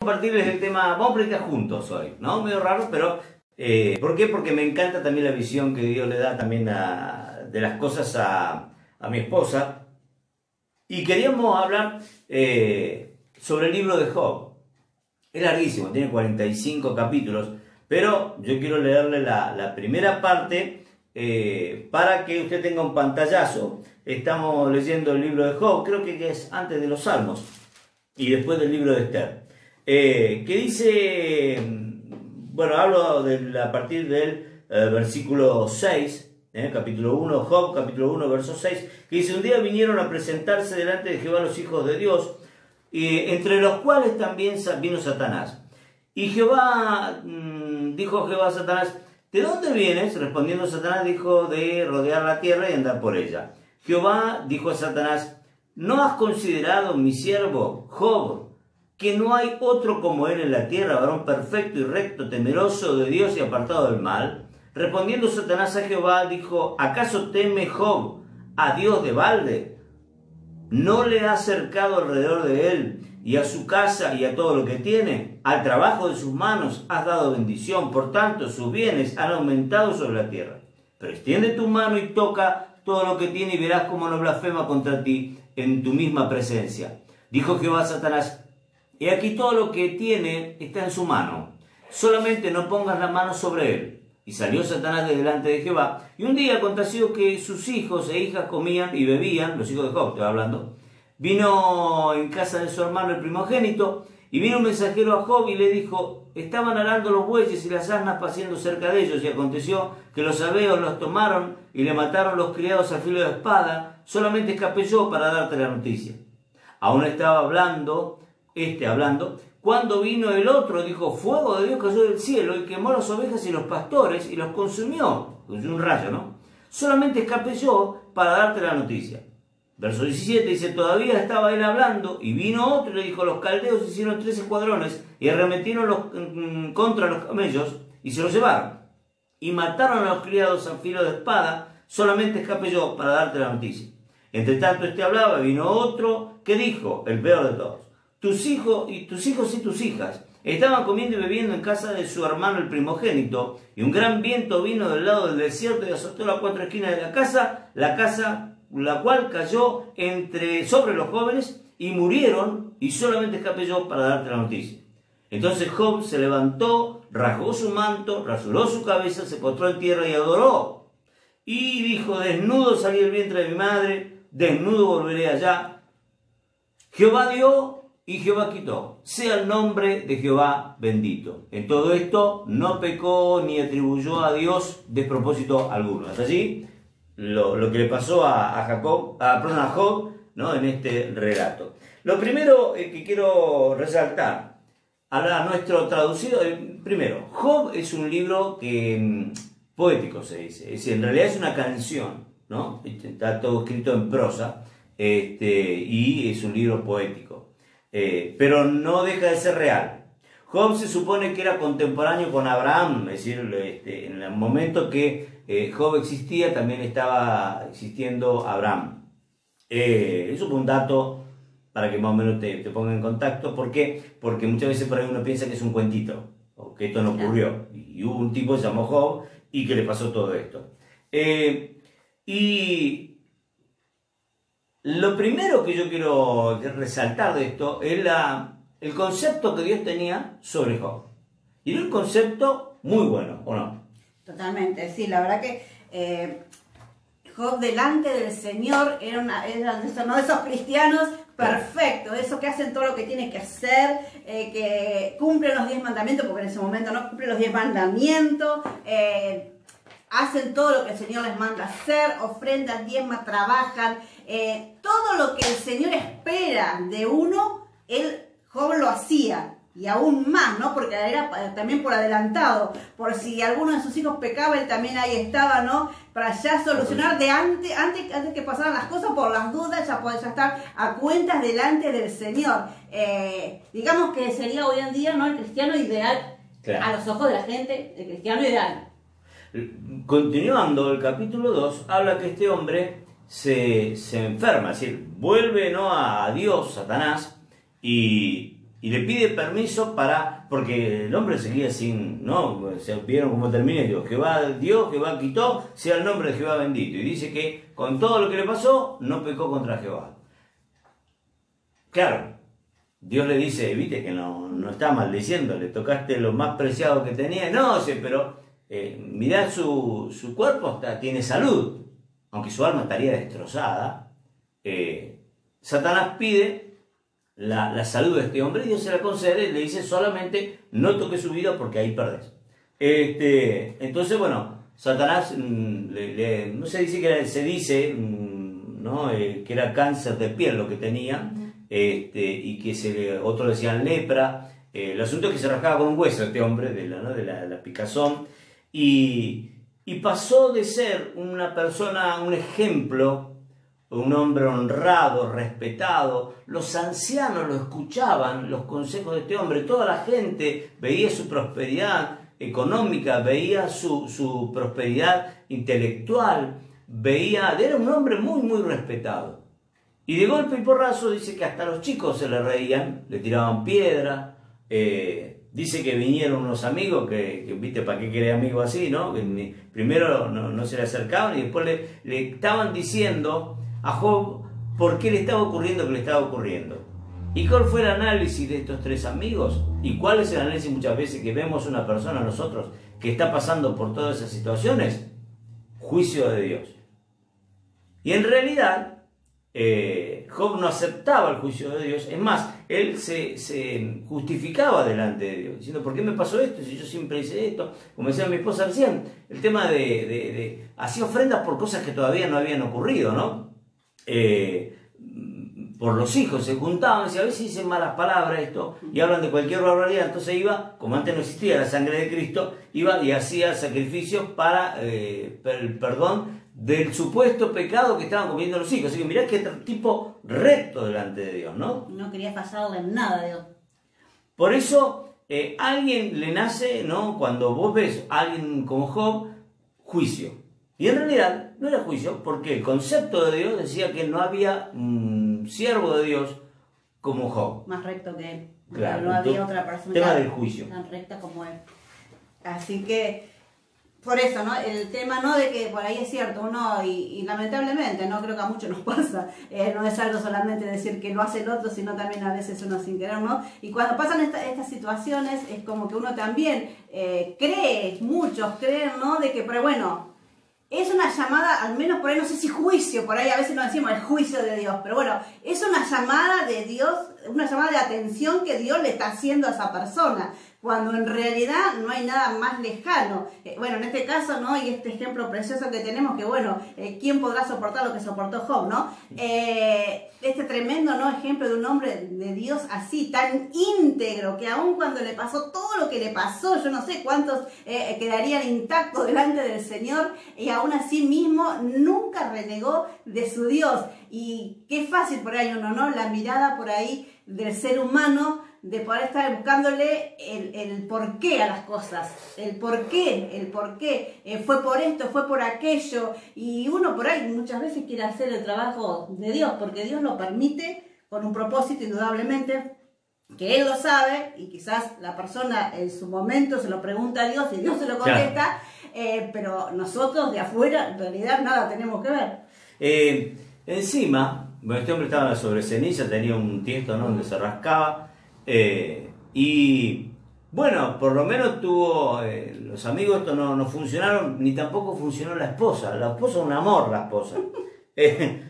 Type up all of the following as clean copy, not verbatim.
Compartirles el tema, vamos a predicar juntos hoy, ¿no? Medio raro, pero ¿por qué? Porque me encanta también la visión que Dios le da también de las cosas a mi esposa. Y queríamos hablar sobre el libro de Job. Es larguísimo, tiene 45 capítulos, pero yo quiero leerle la primera parte para que usted tenga un pantallazo. Estamos leyendo el libro de Job, creo que es antes de los Salmos y después del libro de Esther. Que dice, bueno, hablo a partir del versículo 6, capítulo 1, Job, capítulo 1, verso 6, que dice: un día vinieron a presentarse delante de Jehová los hijos de Dios, entre los cuales también vino Satanás. Y Jehová, dijo Jehová a Satanás: ¿de dónde vienes? Respondiendo Satanás dijo: de rodear la tierra y andar por ella. Jehová dijo a Satanás: ¿no has considerado, mi siervo Job, que no hay otro como él en la tierra, varón perfecto y recto, temeroso de Dios y apartado del mal? Respondiendo Satanás a Jehová, dijo: ¿acaso teme Job a Dios de balde? ¿No le ha cercado alrededor de él y a su casa y a todo lo que tiene? Al trabajo de sus manos has dado bendición, por tanto sus bienes han aumentado sobre la tierra. Pero extiende tu mano y toca todo lo que tiene y verás cómo no blasfema contra ti en tu misma presencia. Dijo Jehová a Satanás: he aquí todo lo que tiene está en su mano, solamente no pongas la mano sobre él. Y salió Satanás de delante de Jehová, y un día aconteció que sus hijos e hijas comían y bebían, los hijos de Job estoy hablando, vino en casa de su hermano el primogénito, y vino un mensajero a Job y le dijo: estaban arando los bueyes y las asnas paciendo cerca de ellos, y aconteció que los sabeos los tomaron y le mataron los criados a filo de espada, solamente escapé yo para darte la noticia. Aún estaba hablando, cuando vino el otro, dijo: fuego de Dios cayó del cielo y quemó las ovejas y los pastores y los consumió. Un rayo, ¿no? Solamente escapé yo para darte la noticia. Verso 17 dice: todavía estaba él hablando y vino otro y le dijo: los caldeos hicieron 3 escuadrones y arremetieron contra los camellos y se los llevaron. Y mataron a los criados a filo de espada, solamente escapé yo para darte la noticia. Entre tanto hablaba, vino otro que dijo, el peor de todos: tus hijos y tus hijas estaban comiendo y bebiendo en casa de su hermano el primogénito, y un gran viento vino del lado del desierto y azotó las 4 esquinas de la casa, la cual cayó sobre los jóvenes, y murieron, y solamente escapé yo para darte la noticia. Entonces Job se levantó, rasgó su manto, rasuró su cabeza, se postró en tierra y adoró. Y dijo: desnudo salí del vientre de mi madre, desnudo volveré allá. Jehová dio y Jehová quitó, sea el nombre de Jehová bendito. En todo esto no pecó ni atribuyó a Dios despropósito alguno. Hasta allí lo que le pasó a Job, ¿no? En este relato. Lo primero que quiero resaltar a nuestro traducido, primero, Job es un libro poético, se dice. En realidad es una canción, ¿no? Está todo escrito en prosa, y es un libro poético. Pero no deja de ser real. Job se supone que era contemporáneo con Abraham, es decir, en el momento que Job existía también estaba existiendo Abraham. Eso fue un dato para que más o menos te ponga en contacto. ¿Por qué? Porque muchas veces por ahí uno piensa que es un cuentito, o que esto no ocurrió. Y hubo un tipo que se llamó Job y que le pasó todo esto. Y lo primero que yo quiero resaltar de esto es el concepto que Dios tenía sobre Job. Y era un concepto muy bueno, ¿o no? Totalmente, sí, la verdad que Job delante del Señor era uno de esos cristianos perfectos, esos que hacen todo lo que tienen que hacer, que cumplen los 10 mandamientos, porque en ese momento no cumplen los 10 mandamientos, hacen todo lo que el Señor les manda hacer, ofrendan, diezman, trabajan, todo lo que el Señor espera de uno, Job lo hacía. Y aún más, ¿no? Porque era también por adelantado, por si alguno de sus hijos pecaba, él también ahí estaba, ¿no? Para ya solucionar antes que pasaran las cosas, por las dudas, ya poder estar a cuentas delante del Señor. Digamos que sería hoy en día, ¿no? El cristiano ideal, claro, a los ojos de la gente, el cristiano ideal. Continuando el capítulo 2, habla que este hombre se enferma, es decir, vuelve, ¿no?, a Dios, Satanás, y y le pide permiso porque el hombre seguía sin, ¿no? Se vieron cómo termina y dijo, Jehová quitó, sea el nombre de Jehová bendito. Y dice que con todo lo que le pasó, no pecó contra Jehová. Claro, Dios le dice, viste que no está maldiciendo, le tocaste lo más preciado que tenía. No, pero mirá su cuerpo, tiene salud, aunque su alma estaría destrozada. Satanás pide la salud de este hombre y Dios se la concede, le dice solamente no toques su vida porque ahí perdés. Entonces, bueno, Satanás, no se dice que se dice, ¿no? Que era cáncer de piel lo que tenía, y que otros decían lepra. El asunto es que se rascaba con un hueso este hombre de la picazón y pasó de ser una persona, un ejemplo, un hombre honrado, respetado. Los ancianos lo escuchaban, los consejos de este hombre. Toda la gente veía su prosperidad económica, veía su prosperidad intelectual, era un hombre muy, muy respetado. Y de golpe y porrazo dice que hasta los chicos se le reían, le tiraban piedra. Dice que vinieron unos amigos que viste, ¿para qué querés amigos así, no? Que primero no se le acercaban y después le estaban diciendo a Job por qué le estaba ocurriendo lo que le estaba ocurriendo. ¿Y cuál fue el análisis de estos tres amigos? ¿Y cuál es el análisis muchas veces que vemos una persona, nosotros, que está pasando por todas esas situaciones? Juicio de Dios. Y en realidad, Job no aceptaba el juicio de Dios. Es más, él se justificaba delante de Dios, diciendo, ¿por qué me pasó esto? Si yo siempre hice esto. Como decía mi esposa recién, el tema de hacía ofrendas por cosas que todavía no habían ocurrido, ¿no? Por los hijos se juntaban, y a veces dicen malas palabras esto y hablan de cualquier barbaridad. Entonces iba, como antes no existía la sangre de Cristo, iba y hacía sacrificios para el perdón del supuesto pecado que estaban cometiendo los hijos. Así que mirá qué tipo recto delante de Dios, ¿no? No quería pasarle nada a Dios. Por eso alguien le nace, ¿no? Cuando vos ves a alguien como Job, juicio. Y en realidad no era juicio, porque el concepto de Dios decía que no había siervo de Dios como Job. Más recto que él. Claro, no había otra persona tema del juicio. Tan recta como él. Así que, por eso, ¿no? El tema, ¿no? De que por ahí es cierto, uno, y lamentablemente, ¿no? Creo que a muchos nos pasa, no es algo solamente decir que lo hace el otro, sino también a veces uno sin querer, ¿no? Y cuando pasan estas situaciones, es como que uno también cree, muchos creen, ¿no? De que, pero bueno, es una llamada, al menos por ahí, no sé si juicio, por ahí a veces no decimos el juicio de Dios, pero bueno, es una llamada de Dios, una llamada de atención que Dios le está haciendo a esa persona, cuando en realidad no hay nada más lejano. Bueno, en este caso, ¿no? Y este ejemplo precioso que tenemos, que bueno, ¿quién podrá soportar lo que soportó Job, no? Este tremendo, ¿no? Ejemplo de un hombre de Dios así, tan íntegro, que aun cuando le pasó todo lo que le pasó, yo no sé cuántos quedarían intactos delante del Señor, y aún así mismo nunca renegó de su Dios. Y qué fácil por ahí uno, ¿no? La mirada por ahí del ser humano, de poder estar buscándole el porqué a las cosas, el porqué, fue por esto, fue por aquello, y uno por ahí muchas veces quiere hacer el trabajo de Dios, porque Dios lo permite con un propósito indudablemente, que Él lo sabe, y quizás la persona en su momento se lo pregunta a Dios y Dios se lo contesta, claro. Pero nosotros de afuera en realidad nada tenemos que ver. Encima, bueno, este hombre estaba sobre ceniza, tenía un tiesto, ¿no? Donde se rascaba. Y bueno, por lo menos tuvo los amigos, esto no funcionaron, ni tampoco funcionó la esposa. La esposa es un amor, la esposa.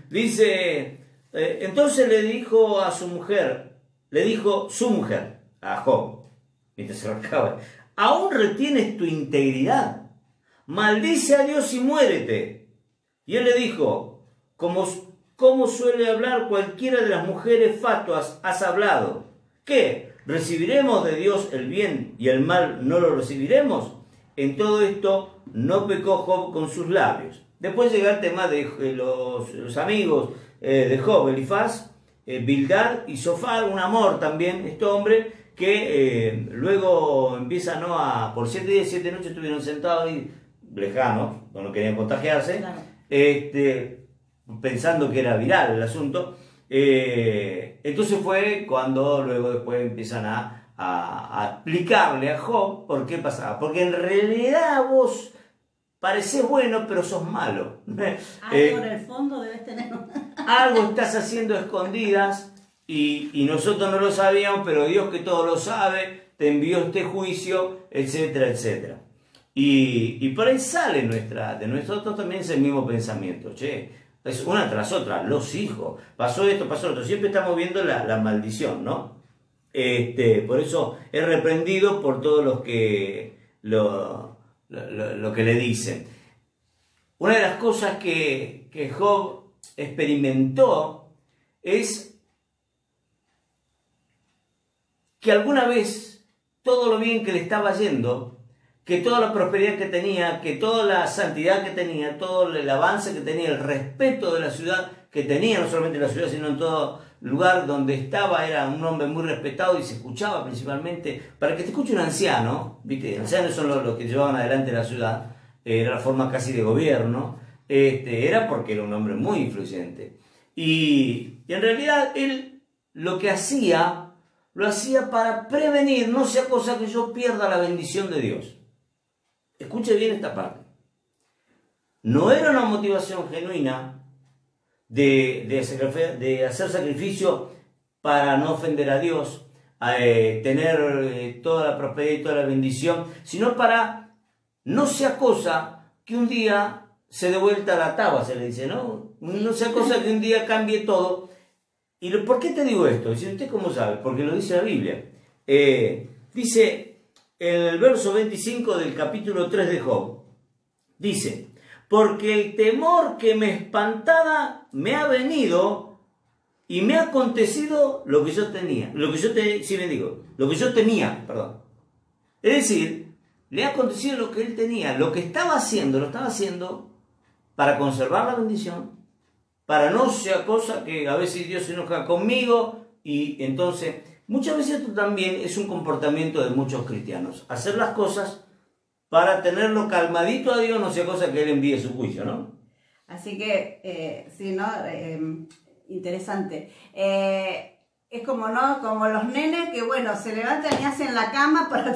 Dice, entonces le dijo su mujer, a Job, mientras se rascaba, ¿aún retienes tu integridad? Maldice a Dios y muérete. Y él le dijo, como suele hablar cualquiera de las mujeres fatuas, has hablado. ¿Qué? ¿Recibiremos de Dios el bien y el mal no lo recibiremos? En todo esto no pecó Job con sus labios. Después llega el tema de los amigos de Job, Elifaz, Bildad y Zofar, un amor también, este hombre que luego empieza, ¿no? Por 7 días y 7 noches estuvieron sentados ahí lejanos, no querían contagiarse, claro. Pensando que era viral el asunto. Entonces fue cuando luego después empiezan a explicarle a Job por qué pasaba. Porque en realidad vos parecés bueno, pero sos malo. Algo en el fondo debes tener. Algo estás haciendo a escondidas y nosotros no lo sabíamos, pero Dios que todo lo sabe, te envió este juicio, etcétera, etcétera. Y por ahí sale de nosotros también ese mismo pensamiento. Che, es una tras otra, los hijos, pasó esto, pasó lo otro. Siempre estamos viendo la maldición, ¿no? Por eso es reprendido por todos los que lo que le dicen. Una de las cosas que Job experimentó es que alguna vez todo lo bien que le estaba yendo, que toda la prosperidad que tenía, que toda la santidad que tenía, todo el avance que tenía, el respeto de la ciudad que tenía, no solamente en la ciudad, sino en todo lugar donde estaba, era un hombre muy respetado y se escuchaba principalmente, para que te escuche un anciano, ¿viste? Ancianos son los que llevaban adelante la ciudad, era la forma casi de gobierno, era porque era un hombre muy influyente. Y en realidad él lo que hacía, lo hacía para prevenir, no sea cosa que yo pierda la bendición de Dios. Escuche bien esta parte. No era una motivación genuina de hacer sacrificio para no ofender a Dios, tener toda la prosperidad y toda la bendición, sino para no sea cosa que un día se dé vuelta la taba, se le dice, ¿no? No sea cosa que un día cambie todo. ¿Y por qué te digo esto? Dice, ¿usted cómo sabe? Porque lo dice la Biblia. Dice en el verso 25 del capítulo 3 de Job, dice, porque el temor que me espantaba me ha venido y me ha acontecido lo que yo tenía, lo que yo temía, perdón. Es decir, le ha acontecido lo que él tenía, lo que estaba haciendo, lo estaba haciendo para conservar la bendición, para no sea cosa que a veces Dios se enoja conmigo y entonces, muchas veces esto también es un comportamiento de muchos cristianos, hacer las cosas para tenerlo calmadito a Dios, no sea cosa que Él envíe su juicio, ¿no? Así que, sí, ¿no? Interesante. Es como, ¿no? Como los nenes que, bueno, se levantan y hacen la cama para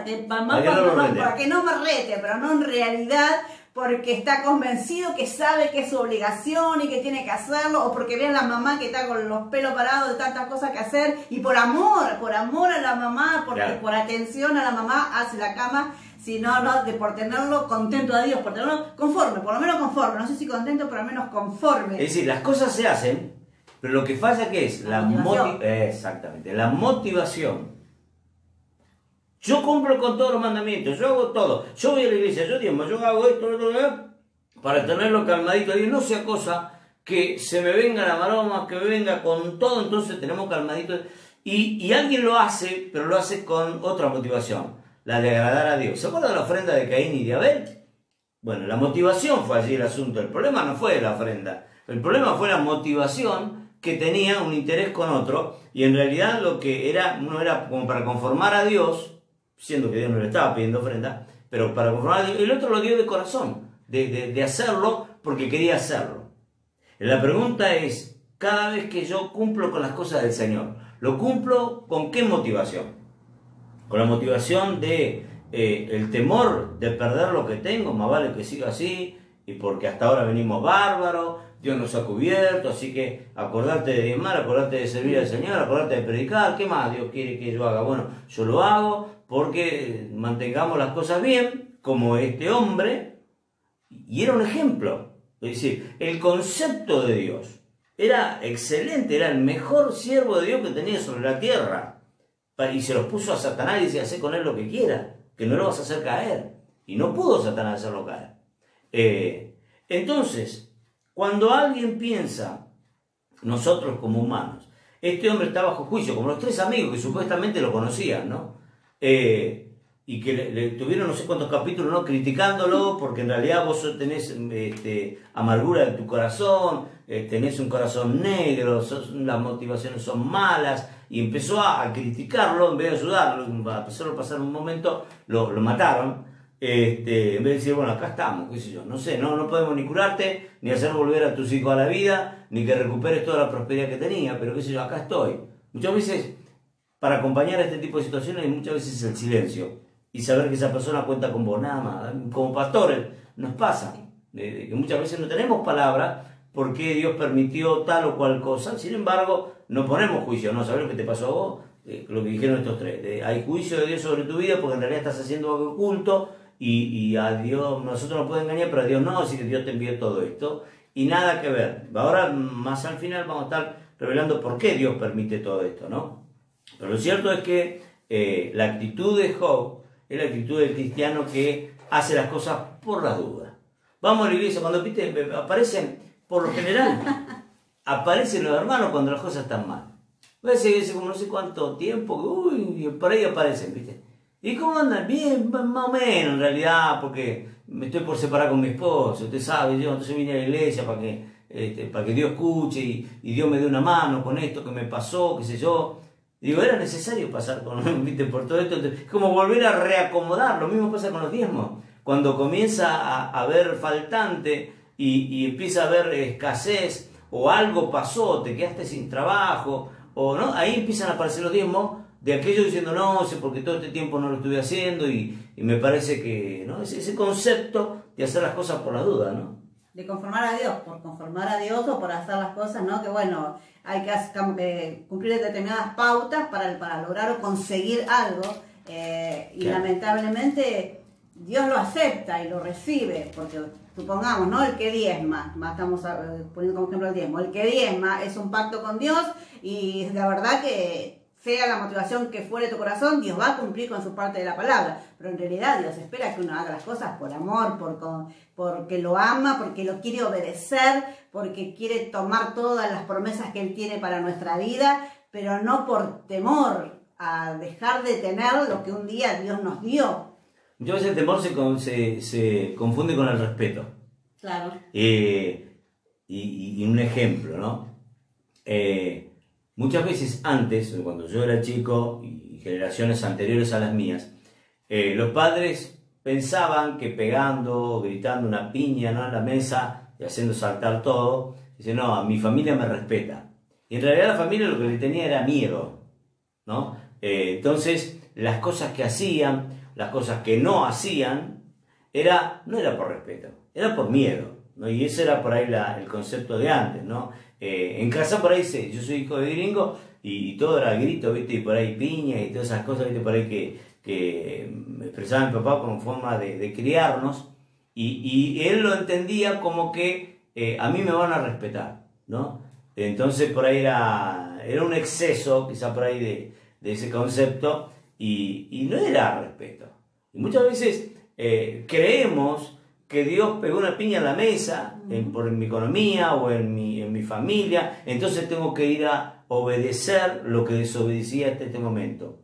que mamá para que no me rete, pero no en realidad porque está convencido que sabe que es su obligación y que tiene que hacerlo, o porque ve a la mamá que está con los pelos parados de tantas cosas que hacer, y por amor a la mamá, porque claro, por atención a la mamá hace la cama, sino por tenerlo contento a Dios, por tenerlo conforme, por lo menos conforme, no sé si contento, pero al menos conforme. Es decir, las cosas se hacen, pero lo que falla que es la motivación. Exactamente, la motivación. Yo cumplo con todos los mandamientos, yo hago todo, yo voy a la iglesia, yo diezmo, yo hago esto, para tenerlo calmadito. Y no sea cosa que se me venga la maroma, que me venga con todo, entonces tenemos calmadito. Y alguien lo hace, pero lo hace con otra motivación, la de agradar a Dios. ¿Se acuerdan de la ofrenda de Caín y de Abel? Bueno, la motivación fue allí el asunto, el problema no fue la ofrenda, el problema fue la motivación que tenía un interés con otro, y en realidad lo que era, no era como para conformar a Dios, siendo que Dios no le estaba pidiendo ofrenda, pero para conformar a Dios, el otro lo dio de corazón, de hacerlo porque quería hacerlo. La pregunta es, cada vez que yo cumplo con las cosas del Señor, ¿lo cumplo con qué motivación? Con la motivación de el temor de perder lo que tengo, más vale que siga así, y porque hasta ahora venimos bárbaros, Dios nos ha cubierto, así que acordarte de diezmar, acordarte de servir al Señor, acordarte de predicar, ¿qué más Dios quiere que yo haga? Bueno, yo lo hago porque mantengamos las cosas bien, como este hombre, y era un ejemplo. Es decir, el concepto de Dios era excelente, era el mejor siervo de Dios que tenía sobre la tierra, y se los puso a Satanás y decía, haz con él lo que quiera, que no lo vas a hacer caer, y no pudo Satanás hacerlo caer. Entonces, cuando alguien piensa, nosotros como humanos, este hombre está bajo juicio, como los tres amigos que supuestamente lo conocían, ¿no? Y que le tuvieron no sé cuántos capítulos, ¿no? Criticándolo, porque en realidad vos tenés amargura en tu corazón, tenés un corazón negro, las motivaciones son malas, y empezó a criticarlo en vez de ayudarlo, a hacerlo pasar un momento, lo mataron. En vez de decir, bueno, acá estamos, qué sé yo, no sé, no podemos ni curarte, ni hacer volver a tus hijos a la vida, ni que recuperes toda la prosperidad que tenía, pero qué sé yo, acá estoy. Muchas veces, para acompañar a este tipo de situaciones, muchas veces el silencio y saber que esa persona cuenta con vos, nada más. Como pastores nos pasa, de que muchas veces no tenemos palabra porque Dios permitió tal o cual cosa, sin embargo, no ponemos juicio, no sabes lo que te pasó a vos, lo que dijeron estos tres, hay juicio de Dios sobre tu vida porque en realidad estás haciendo algo oculto y a Dios, nosotros nos puede engañar, pero a Dios no, así que Dios te envió todo esto y nada que ver. Ahora, más al final, vamos a estar revelando por qué Dios permite todo esto, ¿no? Pero lo cierto es que la actitud de Job es la actitud del cristiano que hace las cosas por las dudas. Vamos a la iglesia, cuando aparecen, por lo general, aparecen los hermanos cuando las cosas están mal. A veces como no sé cuánto tiempo, uy, por ahí aparecen, ¿viste? ¿Y cómo andan? Bien, más o menos en realidad, porque me estoy por separar con mi esposo, usted sabe, yo entonces vine a la iglesia para que Dios escuche y Dios me dé una mano con esto que me pasó, qué sé yo. Digo, era necesario pasar ¿viste? Por todo esto, es como volver a reacomodar, lo mismo pasa con los diezmos. Cuando comienza a haber faltante y empieza a haber escasez, o algo pasó, te quedaste sin trabajo, o no, ahí empiezan a aparecer los diezmos de aquellos diciendo, no sé, porque todo este tiempo no lo estuve haciendo, y me parece que, ¿no? Ese concepto de hacer las cosas por la duda, ¿no? De conformar a Dios, por conformar a Dios o por hacer las cosas, ¿no? Que bueno, hay que como que cumplir determinadas pautas para lograr o conseguir algo, y claro, lamentablemente Dios lo acepta y lo recibe, porque supongamos, ¿no? El que diezma, estamos poniendo como ejemplo el diezmo, el que diezma es un pacto con Dios y la verdad que sea la motivación que fuere tu corazón, Dios va a cumplir con su parte de la palabra, pero en realidad Dios espera que uno haga las cosas por amor, porque lo ama, porque lo quiere obedecer, porque quiere tomar todas las promesas que Él tiene para nuestra vida, pero no por temor a dejar de tener lo que un día Dios nos dio. Muchas veces el temor se confunde con el respeto. Claro. Y un ejemplo, ¿no? Muchas veces antes, cuando yo era chico y generaciones anteriores a las mías, los padres pensaban que pegando, gritando una piña, ¿no?, en la mesa y haciendo saltar todo, dicen, no, a mi familia me respeta. Y en realidad la familia lo que le tenía era miedo, ¿no? Entonces, las cosas que hacían, las cosas que no hacían, no era por respeto, era por miedo, ¿no? Y ese era por ahí el concepto de antes, ¿no? En casa por ahí yo soy hijo de gringo y todo era grito, ¿viste? Y por ahí piña y todas esas cosas, ¿viste? Por ahí que me expresaba mi papá como forma de criarnos, y él lo entendía como que a mí me van a respetar, ¿no? Entonces por ahí era un exceso, quizá por ahí de ese concepto, y no era respeto. Y muchas veces creemos que Dios pegó una piña en la mesa por mi economía o en mi familia, entonces tengo que ir a obedecer lo que desobedecía hasta este momento.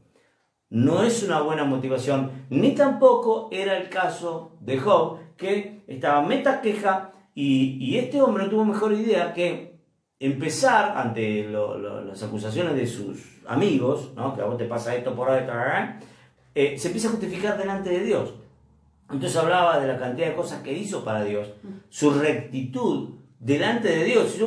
No es una buena motivación, ni tampoco era el caso de Job, que estaba meta queja, y este hombre no tuvo mejor idea que empezar ante las acusaciones de sus amigos, ¿no? Que a vos te pasa esto por ahí, se empieza a justificar delante de Dios. Entonces hablaba de la cantidad de cosas que hizo para Dios, su rectitud delante de Dios.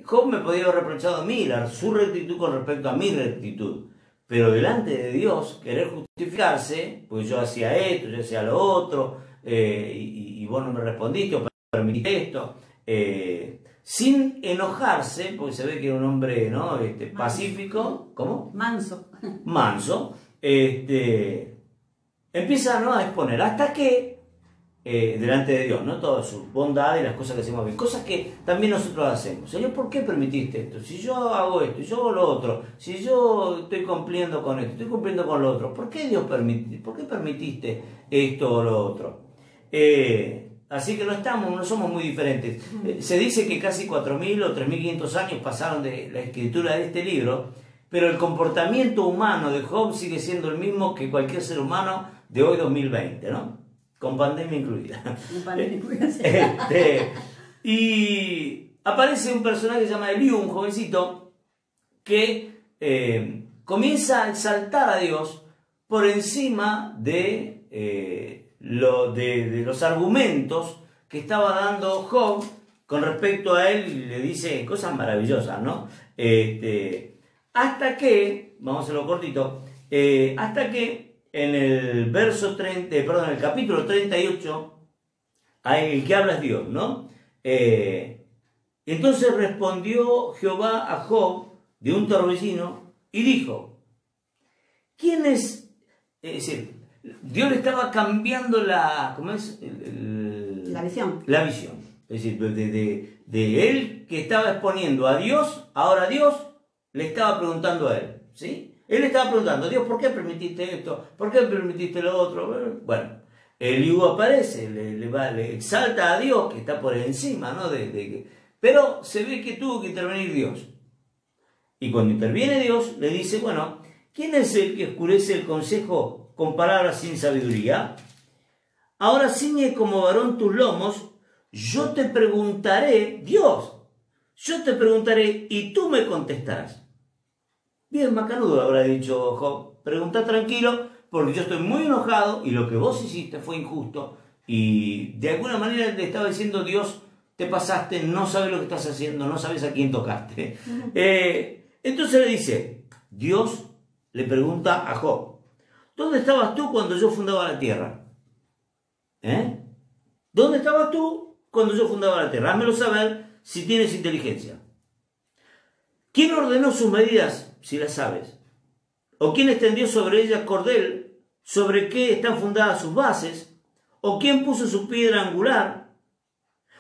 Job me podía haber reprochado a mí su rectitud con respecto a mi rectitud, pero delante de Dios querer justificarse, pues yo hacía esto, yo hacía lo otro, y vos no me respondiste o permitiste esto, sin enojarse, porque se ve que era un hombre, ¿no? Pacífico. ¿Cómo? Manso. Empieza, ¿no?, a exponer hasta que delante de Dios, ¿no?, toda su bondad y las cosas que hacemos bien, cosas que también nosotros hacemos. Señor, ¿por qué permitiste esto? Si yo hago esto, yo hago lo otro, si yo estoy cumpliendo con esto, estoy cumpliendo con lo otro, ¿por qué Dios permitiste esto o lo otro? Así que no somos muy diferentes. Se dice que casi 4.000 o 3.500 años pasaron de la escritura de este libro, pero el comportamiento humano de Job sigue siendo el mismo que cualquier ser humano de hoy 2020, ¿no? Con pandemia incluida. Sí. Y aparece un personaje que se llama Eliú, un jovencito, que comienza a exaltar a Dios por encima de los argumentos que estaba dando Job con respecto a él y le dice cosas maravillosas, ¿no? Hasta que, vamos a hacerlo cortito, hasta que en el verso 30, perdón, en el capítulo 38, el que habla es Dios, ¿no? Entonces respondió Jehová a Job de un torbellino y dijo, ¿quién es? Es decir, Dios le estaba cambiando la, ¿cómo es? La visión. La visión. Es decir, de él que estaba exponiendo a Dios, ahora Dios le estaba preguntando a él, ¿sí? Él le estaba preguntando, Dios, ¿por qué permitiste esto? ¿Por qué permitiste lo otro? Bueno, Eliú aparece, le exalta a Dios, que está por encima, ¿no? Pero se ve que tuvo que intervenir Dios. Y cuando interviene Dios, le dice, bueno, ¿quién es el que oscurece el consejo con palabras sin sabiduría? Ahora ciñe como varón tus lomos, yo te preguntaré, Dios, yo te preguntaré y tú me contestarás. Bien macanudo, habrá dicho Job, pregunta tranquilo, porque yo estoy muy enojado y lo que vos hiciste fue injusto. Y de alguna manera le estaba diciendo, Dios, te pasaste, no sabes lo que estás haciendo, no sabes a quién tocaste. Entonces le dice, Dios le pregunta a Job, ¿dónde estabas tú cuando yo fundaba la tierra? ¿Dónde estabas tú cuando yo fundaba la tierra? Házmelo saber si tienes inteligencia. ¿Quién ordenó sus medidas, si las sabes? ¿O quién extendió sobre ellas cordel? ¿Sobre qué están fundadas sus bases? ¿O quién puso su piedra angular?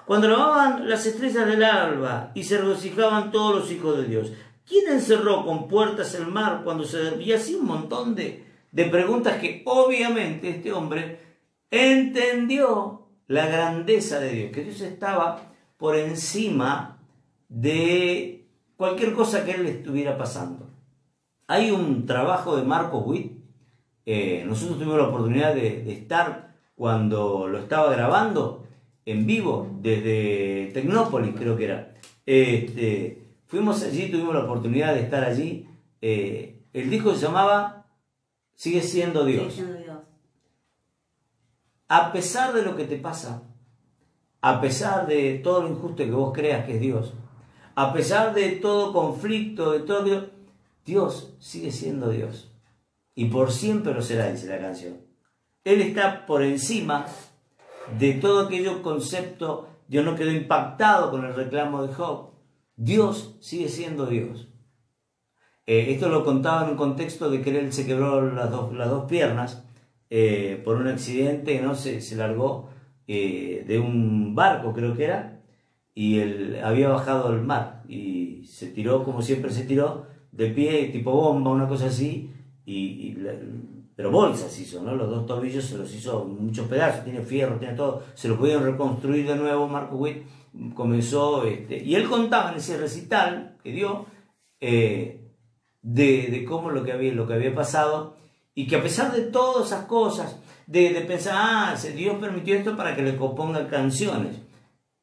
Cuando lavaban las estrellas del alba y se regocijaban todos los hijos de Dios, ¿quién encerró con puertas el mar cuando se... Y así un montón de preguntas que obviamente este hombre entendió la grandeza de Dios, que Dios estaba por encima de cualquier cosa que él le estuviera pasando. Hay un trabajo de Marcos Witt, nosotros tuvimos la oportunidad de estar cuando lo estaba grabando en vivo desde Tecnópolis, creo que era. Fuimos allí, tuvimos la oportunidad de estar allí. El disco se llamaba Sigue siendo Dios. Sigue siendo Dios. A pesar de lo que te pasa, a pesar de todo lo injusto que vos creas que es Dios, a pesar de todo conflicto, de todo, Dios sigue siendo Dios. Y por siempre lo será, dice la canción. Él está por encima de todo aquello concepto. Dios no quedó impactado con el reclamo de Job. Dios sigue siendo Dios. Esto lo contaba en un contexto de que él se quebró las dos piernas por un accidente, ¿no? Se largó de un barco, creo que era, y él había bajado al mar y se tiró como siempre se tiró, de pie, tipo bomba, una cosa así, pero bolsas hizo, ¿no? Los dos tobillos se los hizo muchos pedazos, tiene fierro, tiene todo, se lo pudieron reconstruir de nuevo. Marco Witt comenzó, y él contaba en ese recital que dio de cómo lo que había pasado, y que a pesar de todas esas cosas, de pensar, Dios permitió esto para que le compongan canciones.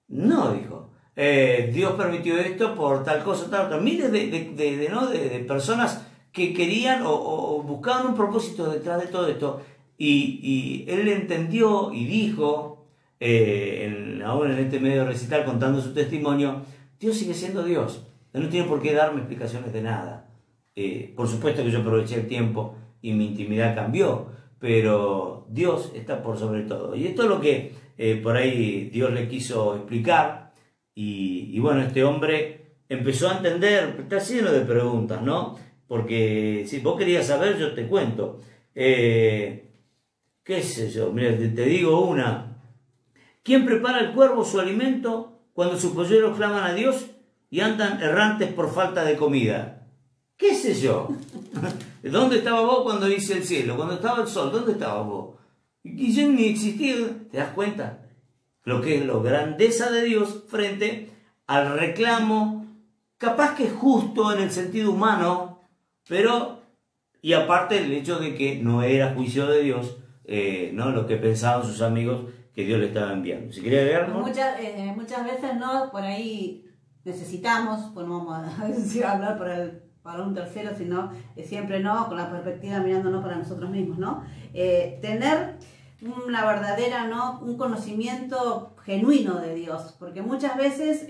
No, dijo, Dios permitió esto por tal cosa, tal otra. Miles de personas que querían o buscaban un propósito detrás de todo esto, y él entendió y dijo, ahora en este medio recital contando su testimonio, Dios sigue siendo Dios, él no tiene por qué darme explicaciones de nada. Por supuesto que yo aproveché el tiempo y mi intimidad cambió, pero Dios está por sobre todo. Y esto es lo que por ahí Dios le quiso explicar, y bueno, este hombre empezó a entender. Está lleno de preguntas, ¿no? Porque si vos querías saber, yo te cuento. ¿Qué sé yo? Mira, te digo una. ¿Quién prepara al cuervo su alimento cuando sus polluelos claman a Dios y andan errantes por falta de comida? ¿Qué sé yo? ¿Dónde estaba vos cuando hice el cielo? Cuando estaba el sol, ¿dónde estaba vos? Y yo ni existía. ¿Te das cuenta? Lo que es la grandeza de Dios frente al reclamo, capaz que es justo en el sentido humano, pero, y aparte el hecho de que no era juicio de Dios, ¿no? Lo que pensaban sus amigos que Dios le estaba enviando. Si quería agregar, muchas veces no, por ahí necesitamos, pues no vamos a hablar para un tercero, sino siempre no, con la perspectiva mirándonos para nosotros mismos, ¿no? Tener una verdadera, ¿no? Un conocimiento genuino de Dios, porque muchas veces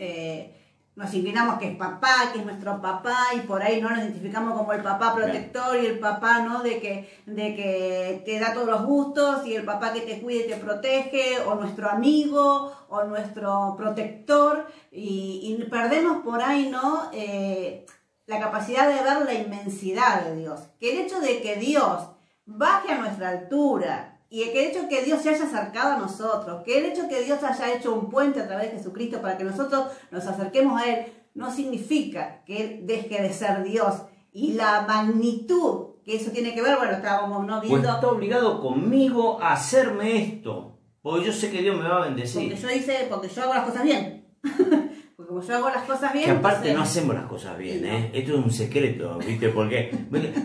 nos inclinamos que es papá, que es nuestro papá, y por ahí no nos identificamos como el papá protector y el papá, ¿no? de que te da todos los gustos, y el papá que te cuida y te protege, o nuestro amigo, o nuestro protector, y perdemos por ahí, ¿no? La capacidad de ver la inmensidad de Dios. Que el hecho de que Dios baje a nuestra altura, y que el hecho de que Dios se haya acercado a nosotros, que el hecho de que Dios haya hecho un puente a través de Jesucristo para que nosotros nos acerquemos a Él, no significa que Él deje de ser Dios. Y la magnitud que eso tiene que ver, bueno, estábamos no viendo... Pues está obligado conmigo a hacerme esto, porque yo sé que Dios me va a bendecir. Porque yo hago las cosas bien. Porque como yo hago las cosas bien... Que aparte no hacemos las cosas bien, no. Esto es un secreto, ¿viste? Porque,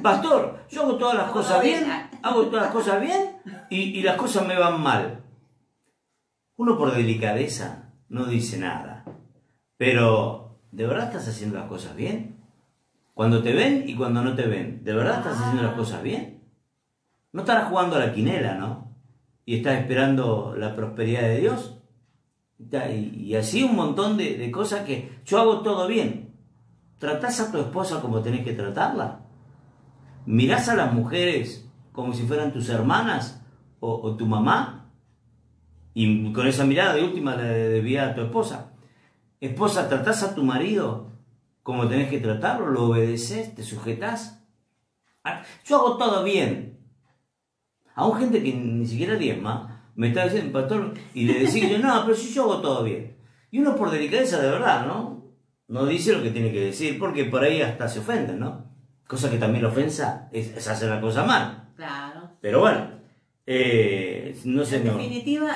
pastor, yo hago todas las cosas bien, hago todas las cosas bien y las cosas me van mal. Uno por delicadeza no dice nada. Pero, ¿de verdad estás haciendo las cosas bien? Cuando te ven y cuando no te ven, ¿de verdad estás haciendo las cosas bien? No estarás jugando a la quinela, ¿no? Y estás esperando la prosperidad de Dios. Y así un montón de cosas que yo hago todo bien. ¿Tratás a tu esposa como tenés que tratarla? ¿Mirás a las mujeres como si fueran tus hermanas o tu mamá? Y con esa mirada de última le debía a tu esposa. Esposa, ¿tratás a tu marido como tenés que tratarlo? ¿Lo obedeces? ¿Te sujetás? Yo hago todo bien. Aún gente que ni siquiera diezma me está diciendo, pastor, y le decía yo, no, pero si yo hago todo bien. Y uno por delicadeza de verdad, ¿no? No dice lo que tiene que decir, porque por ahí hasta se ofenden, ¿no? Cosa que también la ofensa es hacer la cosa mal. Claro. Pero bueno, no sé, en definitiva,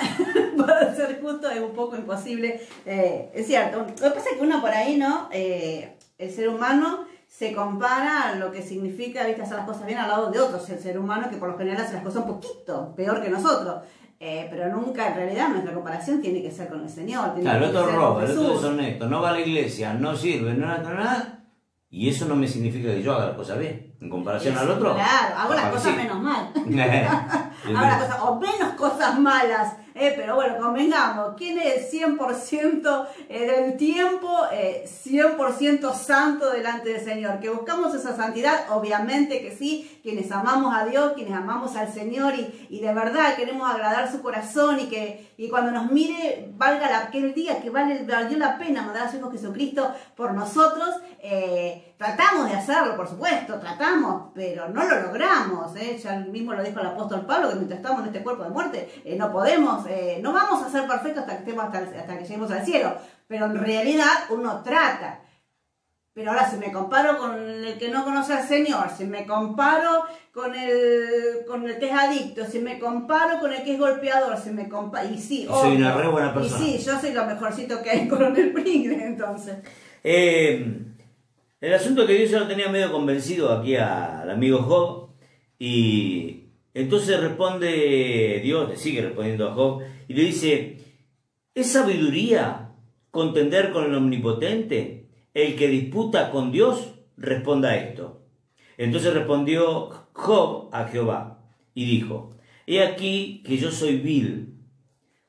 para ser justo es un poco imposible. Es cierto. Lo que pasa es que uno por ahí, ¿no? El ser humano se compara a lo que significa, ¿viste? Hacer las cosas bien al lado de otros. El ser humano que por lo general hace las cosas un poquito peor que nosotros. Pero nunca, en realidad, nuestra comparación tiene que ser con el Señor. Claro, el otro roba, el otro es deshonesto, no va a la iglesia, no sirve, no nada. Y eso no me significa que yo haga las cosas bien. En comparación al otro. Claro, hago las cosas menos mal. Hago las cosas, o menos cosas malas. Pero bueno, convengamos, ¿quién es 100% del tiempo 100% santo delante del Señor? Que buscamos esa santidad, obviamente que sí, quienes amamos a Dios, quienes amamos al Señor y de verdad queremos agradar su corazón y cuando nos mire valga aquel día que valió la pena mandar a su Hijo Jesucristo por nosotros. Tratamos de hacerlo, por supuesto, tratamos, pero no lo logramos. Ya mismo lo dijo el apóstol Pablo, que mientras estamos en este cuerpo de muerte, no podemos, no vamos a ser perfectos hasta que lleguemos al cielo, pero en realidad uno trata. Pero ahora si me comparo con el que no conoce al Señor, si me comparo con el que es adicto, si me comparo con el que es golpeador, si me comparo... Y sí, soy una re buena persona. Y sí, yo soy lo mejorcito que hay en Coronel Pringles, entonces. El asunto es que Dios ya lo tenía medio convencido aquí al amigo Job, y entonces responde Dios, le sigue respondiendo a Job, y le dice, ¿es sabiduría contender con el Omnipotente? El que disputa con Dios, responda a esto. Entonces respondió Job a Jehová, y dijo, he aquí que yo soy vil.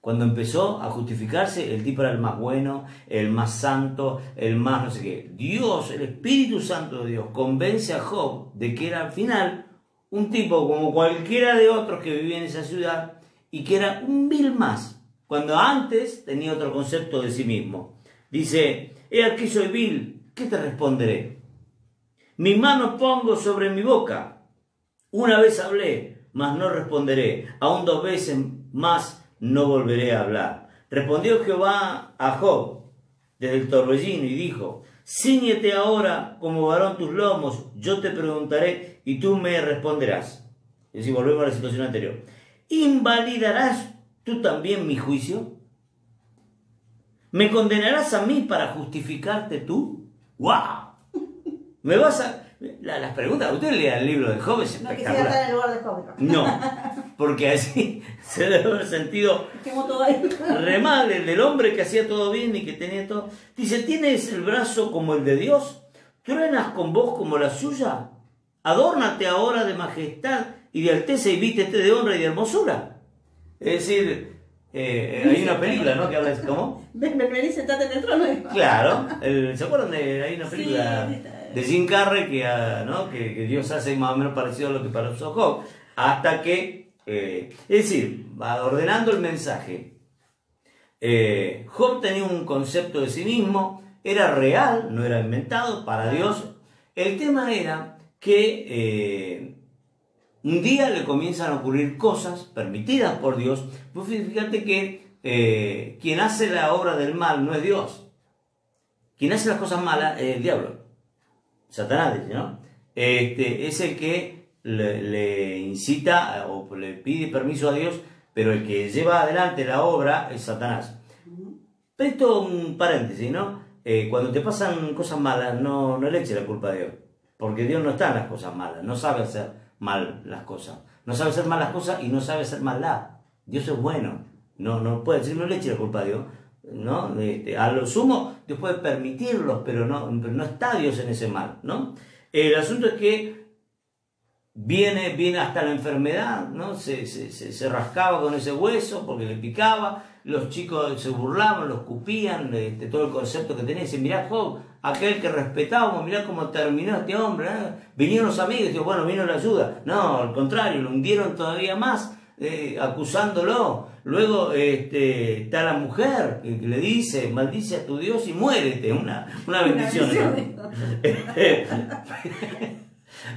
Cuando empezó a justificarse, el tipo era el más bueno, el más santo, el más no sé qué. Dios, el Espíritu Santo de Dios, convence a Job de que era al final un tipo como cualquiera de otros que vivía en esa ciudad y que era un vil más, cuando antes tenía otro concepto de sí mismo. Dice, he aquí soy vil, ¿qué te responderé? Mi mano pongo sobre mi boca. Una vez hablé, mas no responderé. Aún 2 veces más no volveré a hablar. Respondió Jehová a Job desde el torbellino y dijo, cíñete ahora como varón tus lomos, yo te preguntaré y tú me responderás. Es decir, volvemos a la situación anterior. ¿Invalidarás tú también mi juicio? ¿Me condenarás a mí para justificarte tú? ¡Wow! ¿Me vas a...? Las preguntas, usted lea el libro de Job, es espectacular. No quisiera estar en el lugar de Job. No, porque así se debe haber sentido re mal, el del hombre que hacía todo bien y que tenía todo. Dice, ¿tienes el brazo como el de Dios? ¿Truenas con voz como la suya? Adórnate ahora de majestad y de alteza y vístete de honra y de hermosura. Es decir, hay una película, ¿no? Que habla de cómo. Vení, sentate en el trono. Claro, ¿se acuerdan de hay una película de Jim Carrey que, ¿no? que Dios hace más o menos parecido a lo que pasó Job? Hasta que, es decir, va ordenando el mensaje. Job tenía un concepto de sí mismo, era real, no era inventado para Dios. El tema era que un día le comienzan a ocurrir cosas permitidas por Dios. Pues fíjate que quien hace la obra del mal no es Dios. Quien hace las cosas malas es el diablo. Satanás, ¿no? Es el que le incita o le pide permiso a Dios, pero el que lleva adelante la obra es Satanás. Esto un paréntesis, ¿no? Cuando te pasan cosas malas, no le eches la culpa a Dios. Porque Dios no está en las cosas malas, no sabe hacer mal las cosas. No sabe hacer mal las cosas y no sabe hacer maldad. Dios es bueno. No puede decir, no le eche la culpa a Dios. ¿No? A lo sumo, Dios puede permitirlos, pero no está Dios en ese mal, ¿no? El asunto es que viene hasta la enfermedad, ¿no? Se rascaba con ese hueso porque le picaba, los chicos se burlaban, los escupían, todo el concepto que tenía. Dicen, mirá Job, aquel que respetábamos, mirá cómo terminó este hombre, ¿eh? Vinieron los amigos y digo, bueno, vino la ayuda. No, al contrario, lo hundieron todavía más, acusándolo. Luego está la mujer que le dice, maldice a tu Dios y muérete, una bendición. ¿No?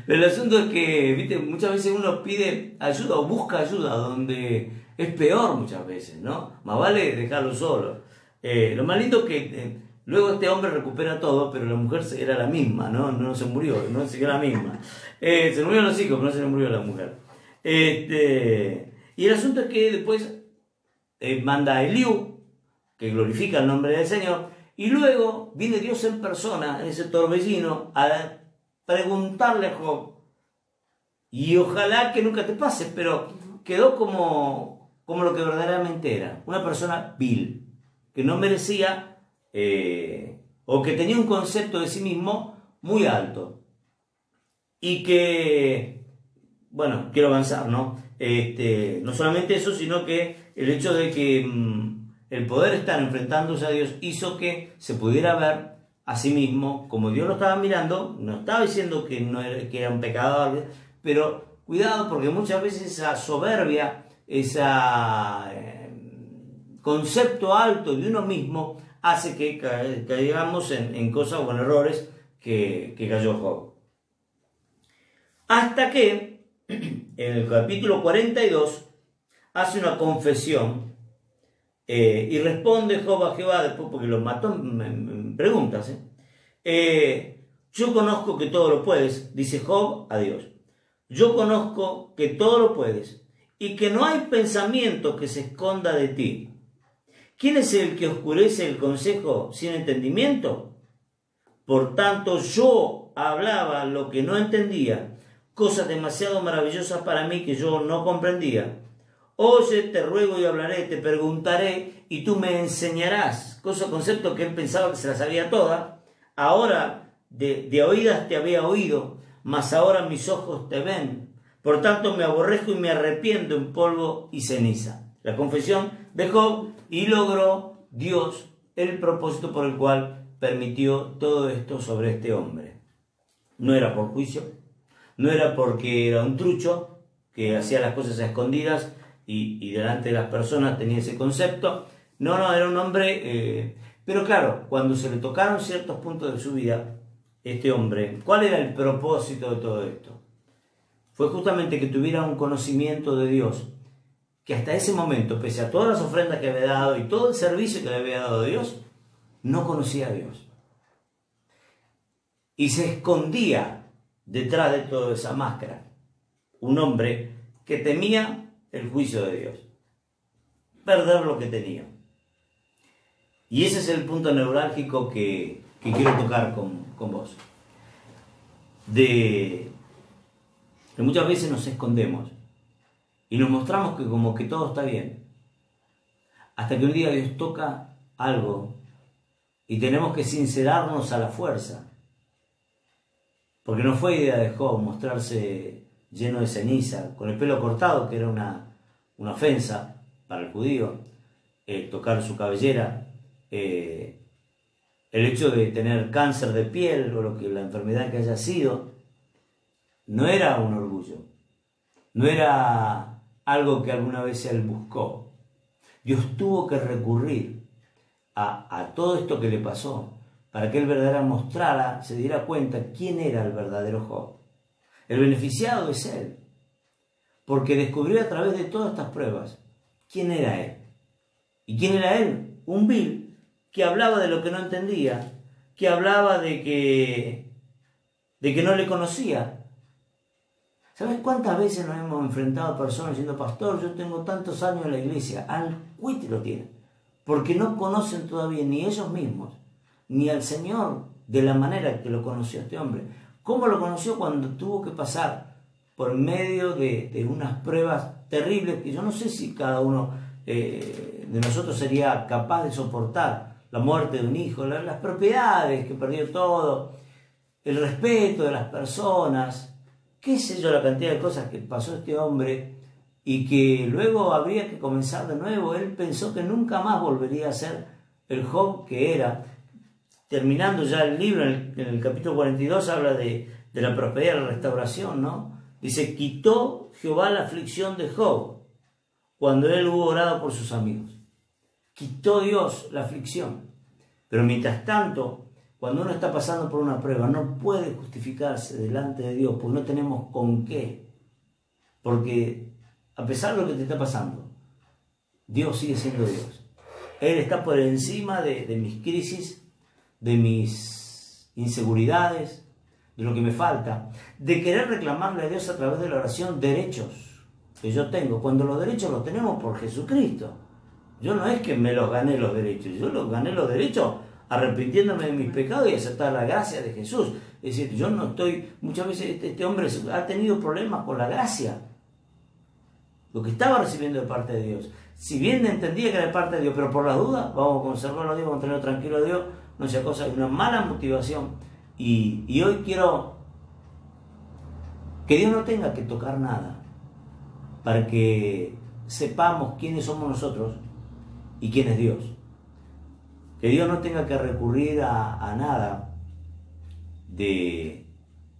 Pero el asunto es que, ¿viste? Muchas veces uno pide ayuda o busca ayuda donde es peor muchas veces, ¿no? Más vale dejarlo solo. Lo más lindo es que luego este hombre recupera todo, pero la mujer era la misma, ¿no? No se murió, no siguió la misma. Se murieron los hijos, pero no se le murió la mujer. Y el asunto es que después manda a Eliú, que glorifica el nombre del Señor, y luego viene Dios en persona, en ese torbellino, a preguntarle a Job, y ojalá que nunca te pase, pero quedó como lo que verdaderamente era, una persona vil, que no merecía, o que tenía un concepto de sí mismo muy alto, y que, bueno, quiero avanzar, ¿no? No solamente eso, sino que el hecho de que el poder estar enfrentándose a Dios hizo que se pudiera ver a sí mismo como Dios lo estaba mirando. No estaba diciendo que que era un pecador, pero cuidado, porque muchas veces esa soberbia, ese concepto alto de uno mismo hace que caigamos en cosas o en errores que cayó Job. Hasta que en el capítulo 42 hace una confesión y responde Job a Jehová después, porque lo mató en preguntas. Yo conozco que todo lo puedes, dice Job a Dios. Yo conozco que todo lo puedes y que no hay pensamiento que se esconda de ti. ¿Quién es el que oscurece el consejo sin entendimiento? Por tanto, yo hablaba lo que no entendía, cosas demasiado maravillosas para mí que yo no comprendía. Oye, te ruego y hablaré, te preguntaré y tú me enseñarás. Concepto que él pensaba que se las sabía todas. Ahora de oídas te había oído, mas ahora mis ojos te ven. Por tanto me aborrezco y me arrepiento en polvo y ceniza. La confesión de Job, y logró Dios el propósito por el cual permitió todo esto sobre este hombre. No era por juicio, no era porque era un trucho que hacía las cosas a escondidas y delante de las personas tenía ese concepto. No, era un hombre, pero claro, cuando se le tocaron ciertos puntos de su vida, este hombre, ¿cuál era el propósito de todo esto? Fue justamente que tuviera un conocimiento de Dios, que hasta ese momento, pese a todas las ofrendas que había dado y todo el servicio que le había dado a Dios, no conocía a Dios. Y se escondía detrás de toda esa máscara. Un hombre que temía el juicio de Dios, perder lo que tenía. Y ese es el punto neurálgico que quiero tocar con vos. De que muchas veces nos escondemos y nos mostramos que como que todo está bien, hasta que un día Dios toca algo y tenemos que sincerarnos a la fuerza, porque no fue idea de Job mostrarse lleno de ceniza, con el pelo cortado, que era una ofensa, para el judío, tocar su cabellera, el hecho de tener cáncer de piel o la enfermedad que haya sido, no era un orgullo, no era algo que alguna vez él buscó. Dios tuvo que recurrir a todo esto que le pasó para que él verdaderamente mostrara, se diera cuenta quién era el verdadero Job. El beneficiado es él, porque descubrió a través de todas estas pruebas quién era él. ¿Y quién era él? Un vil que hablaba de lo que no entendía, que hablaba de que no le conocía. ¿Sabes cuántas veces nos hemos enfrentado a personas diciendo, pastor, yo tengo tantos años en la iglesia? Al cuite lo tienen, porque no conocen todavía ni ellos mismos, ni al Señor de la manera que lo conoció este hombre. ¿Cómo lo conoció? Cuando tuvo que pasar por medio de unas pruebas terribles que yo no sé si cada uno de nosotros sería capaz de soportar. La muerte de un hijo, las propiedades que perdió todo, el respeto de las personas, qué sé yo, la cantidad de cosas que pasó este hombre y que luego habría que comenzar de nuevo. Él pensó que nunca más volvería a ser el Job que era. Terminando ya el libro, en el capítulo 42 habla de la prosperidad y la restauración, ¿no? Dice, quitó Jehová la aflicción de Job cuando él hubo orado por sus amigos. Quitó Dios la aflicción. Pero mientras tanto, cuando uno está pasando por una prueba, no puede justificarse delante de Dios, porque no tenemos con qué. Porque a pesar de lo que te está pasando, Dios sigue siendo Dios. Él está por encima de mis crisis, de mis inseguridades, de lo que me falta, de querer reclamarle a Dios a través de la oración derechos que yo tengo, cuando los derechos los tenemos por Jesucristo. Yo no es que me los gané los derechos, yo los gané los derechos arrepintiéndome de mis pecados y aceptar la gracia de Jesús. Es decir, yo no estoy, muchas veces este hombre ha tenido problemas con la gracia, lo que estaba recibiendo de parte de Dios. Si bien entendía que era de parte de Dios, pero por las dudas, vamos a conservarlo a Dios, vamos a tenerlo tranquilo a Dios, no sea cosa de una mala motivación. Y hoy quiero que Dios no tenga que tocar nada para que sepamos quiénes somos nosotros y quién es Dios. Que Dios no tenga que recurrir a nada de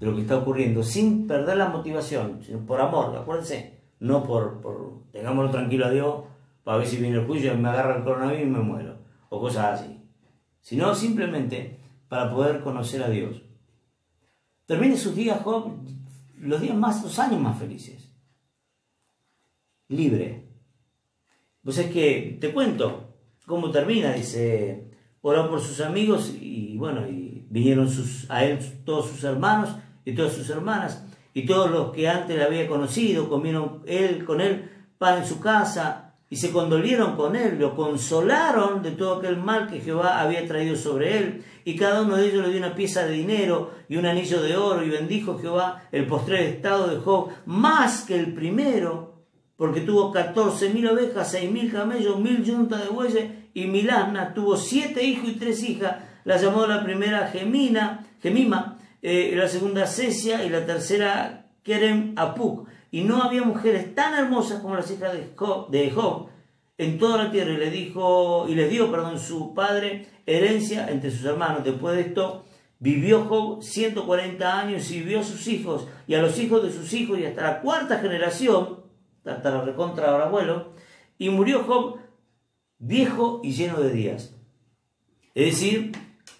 lo que está ocurriendo sin perder la motivación, sino por amor, acuérdense, no por tengámoslo tranquilo a Dios para ver si viene el juicio y me agarra el coronavirus y me muero, o cosas así, sino simplemente para poder conocer a Dios. Termine sus días, Job, los años más felices, libre. Pues es que te cuento cómo termina. Dice, oró por sus amigos y bueno, y vinieron a él todos sus hermanos y todas sus hermanas y todos los que antes le había conocido, comieron con él pan en su casa y se condolieron con él, lo consolaron de todo aquel mal que Jehová había traído sobre él, y cada uno de ellos le dio una pieza de dinero y un anillo de oro, y bendijo Jehová el postrer estado de Job más que el primero, porque tuvo 14.000 ovejas, 6.000 camellos, 1.000 yuntas de bueyes y 1.000 asnas, tuvo 7 hijos y 3 hijas, la llamó la primera Gemima, la segunda Cesia y la tercera Kerem Apuk. Y no había mujeres tan hermosas como las hijas de Job en toda la tierra. Y les dio su padre herencia entre sus hermanos. Después de esto vivió Job 140 años y vivió a sus hijos y a los hijos de sus hijos y hasta la cuarta generación, hasta la recontra ahora abuelo, y murió Job viejo y lleno de días. Es decir,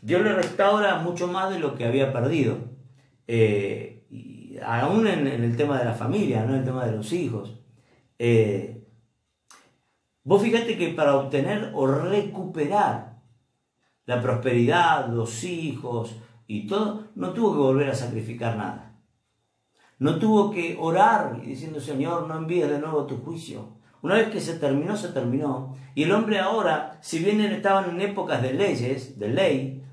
Dios le restaura mucho más de lo que había perdido. Aún en el tema de la familia, no en el tema de los hijos. Vos fíjate que para obtener o recuperar la prosperidad, los hijos y todo, no tuvo que volver a sacrificar nada. No tuvo que orar diciendo, Señor, no envíes de nuevo tu juicio. Una vez que se terminó, se terminó. Y el hombre ahora, si bien estaban en épocas de ley,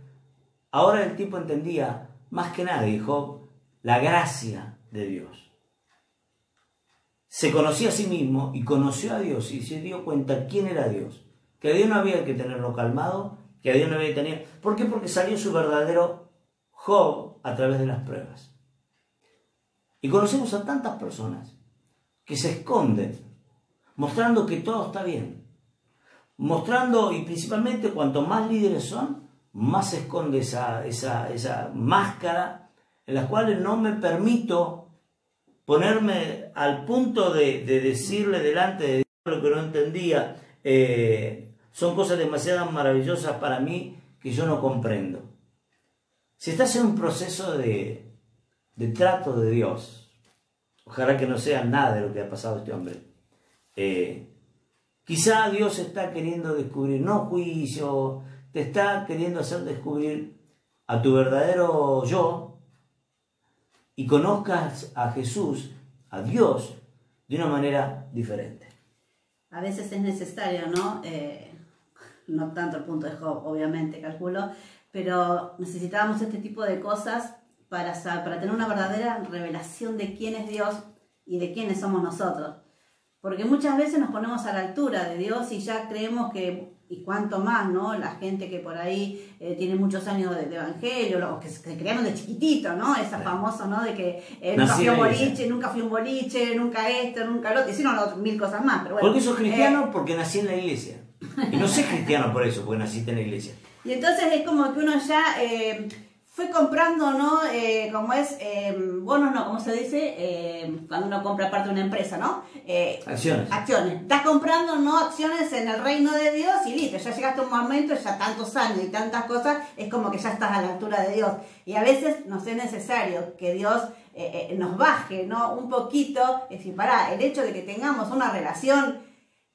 ahora el tipo entendía más que nadie, Job, la gracia de Dios. Se conocía a sí mismo y conoció a Dios y se dio cuenta quién era Dios. Que a Dios no había que tenerlo calmado, que a Dios no había que tener... ¿Por qué? Porque salió su verdadero Job a través de las pruebas. Y conocemos a tantas personas que se esconden mostrando que todo está bien. Mostrando, y principalmente cuanto más líderes son, más se esconde esa máscara en la cual no me permito ponerme al punto de decirle delante de Dios lo que no entendía. Son cosas demasiado maravillosas para mí que yo no comprendo. Si estás en un proceso de trato de Dios, ojalá que no sea nada de lo que ha pasado a este hombre, quizá Dios está queriendo descubrir, no juicio, te está queriendo hacer descubrir a tu verdadero yo y conozcas a Jesús, a Dios, de una manera diferente. A veces es necesario, ¿no? No tanto el punto de Job, obviamente, calculo, pero necesitábamos este tipo de cosas para tener una verdadera revelación de quién es Dios y de quiénes somos nosotros. Porque muchas veces nos ponemos a la altura de Dios y ya creemos que, y cuanto más, ¿no? La gente que por ahí tiene muchos años de evangelio, o que se crearon de chiquitito, ¿no? Esa famosa, ¿no? De que nunca fui a un boliche, nunca esto, nunca lo otro. Hicieron 1000 cosas más, pero bueno. Porque sos cristiano porque nací en la iglesia. Y no soy cristiano por eso, porque naciste en la iglesia. Y entonces es como que uno ya fue comprando, ¿no? Como es, bonos, no, ¿cómo se dice? Cuando uno compra parte de una empresa, ¿no? Acciones. Acciones. Estás comprando, ¿no? Acciones en el reino de Dios y listo, ya llegaste a un momento, ya tantos años y tantas cosas, es como que ya estás a la altura de Dios. Y a veces nos es necesario que Dios nos baje, ¿no? Un poquito, es decir, pará, el hecho de que tengamos una relación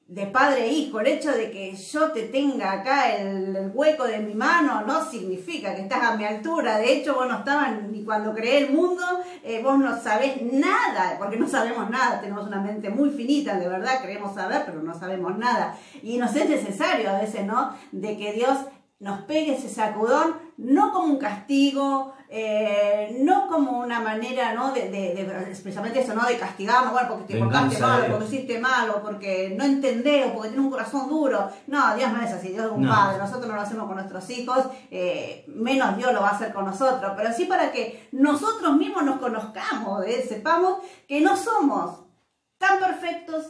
de padre e hijo, el hecho de que yo te tenga acá el hueco de mi mano no significa que estás a mi altura. De hecho, vos no estabas ni cuando creé el mundo, vos no sabés nada, porque no sabemos nada, tenemos una mente muy finita, de verdad, queremos saber, pero no sabemos nada. Y nos es necesario a veces, ¿no? De que Dios nos pegue ese sacudón, no como un castigo, no como una manera, ¿no? Precisamente eso, ¿no? De castigarnos, bueno, porque te portaste mal, porque hiciste mal, o porque no entendés, o porque tienes un corazón duro. No, Dios no es así, Dios es un padre, nosotros no lo hacemos con nuestros hijos, menos Dios lo va a hacer con nosotros, pero sí para que nosotros mismos nos conozcamos, sepamos que no somos tan perfectos,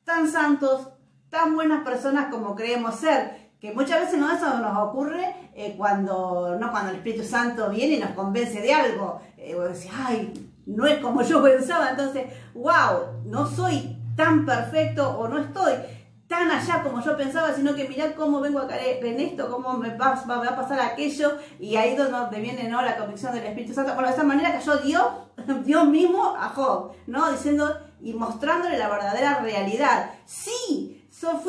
tan santos, tan buenas personas como creemos ser. Que muchas veces no, eso nos ocurre cuando el Espíritu Santo viene y nos convence de algo. Vos decís, ay, no es como yo pensaba, entonces, wow, no soy tan perfecto o no estoy tan allá como yo pensaba, sino que mirá cómo vengo a caer en esto, cómo me va a pasar aquello, y ahí es donde viene, ¿no? La convicción del Espíritu Santo. Bueno, de esa manera cayó Dios mismo a Job, ¿no? Diciendo y mostrándole la verdadera realidad. Sí, sos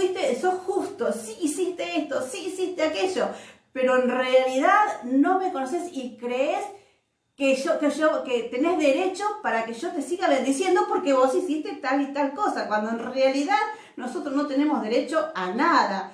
justo, sí hiciste esto, sí hiciste aquello, pero en realidad no me conoces y crees que tenés derecho para que yo te siga bendiciendo porque vos hiciste tal y tal cosa, cuando en realidad nosotros no tenemos derecho a nada.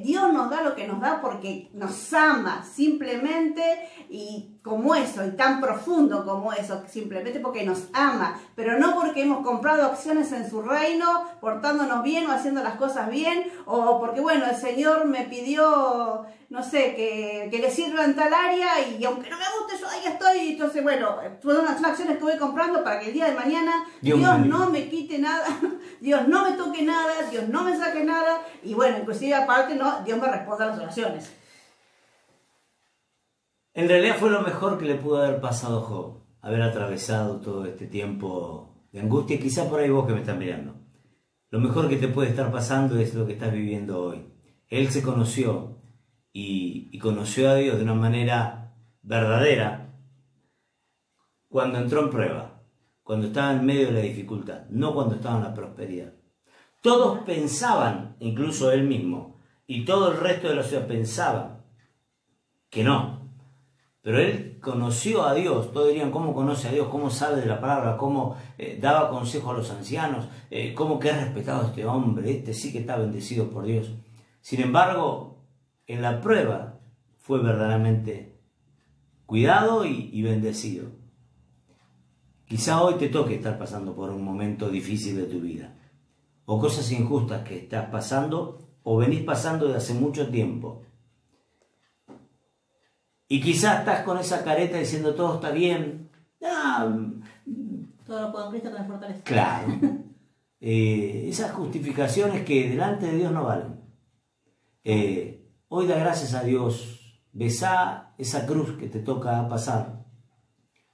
Dios nos da lo que nos da porque nos ama, simplemente, y como eso, y tan profundo como eso, simplemente porque nos ama, pero no porque hemos comprado acciones en su reino, portándonos bien o haciendo las cosas bien, o porque, bueno, el Señor me pidió, no sé, que le sirva en tal área, y aunque no me guste, yo ahí estoy. Entonces, bueno, son acciones que voy comprando para que el día de mañana Dios no me quite nada, Dios no me toque nada, Dios no me saque nada, y bueno, inclusive aparte, no, Dios me responda a las oraciones. En realidad fue lo mejor que le pudo haber pasado a Job, haber atravesado todo este tiempo de angustia. Quizá por ahí vos que me estás mirando, lo mejor que te puede estar pasando es lo que estás viviendo hoy. Él se conoció y conoció a Dios de una manera verdadera cuando entró en prueba, cuando estaba en medio de la dificultad, no cuando estaba en la prosperidad. Todos pensaban, incluso él mismo, y todo el resto de la ciudad pensaban que no. Pero él conoció a Dios. Todos dirían, ¿cómo conoce a Dios? ¿Cómo sabe de la palabra? ¿Cómo daba consejo a los ancianos? ¿Cómo que es respetado este hombre? Este sí que está bendecido por Dios. Sin embargo, en la prueba fue verdaderamente cuidado y bendecido. Quizá hoy te toque estar pasando por un momento difícil de tu vida, o cosas injustas que estás pasando o venís pasando de hace mucho tiempo. Y quizás estás con esa careta diciendo todo está bien. Todo lo puedo en Cristo que me fortalece. Claro. esas justificaciones que delante de Dios no valen. Hoy da gracias a Dios, besá esa cruz que te toca pasar,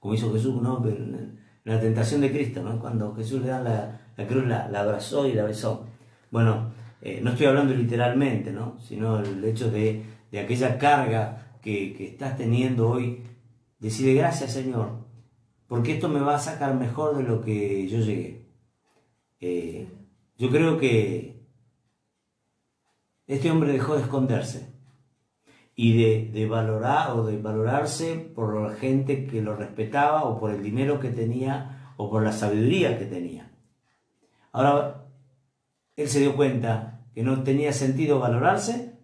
como hizo Jesús, ¿no? En la tentación de Cristo, ¿no? Cuando Jesús le da la cruz, la abrazó y la besó. Bueno, no estoy hablando literalmente, ¿no? Sino el hecho de aquella carga que estás teniendo hoy. Decide gracias, Señor, porque esto me va a sacar mejor de lo que yo llegué. Yo creo que este hombre dejó de esconderse y de valorar o de valorarse por la gente que lo respetaba o por el dinero que tenía o por la sabiduría que tenía. Ahora, él se dio cuenta que no tenía sentido valorarse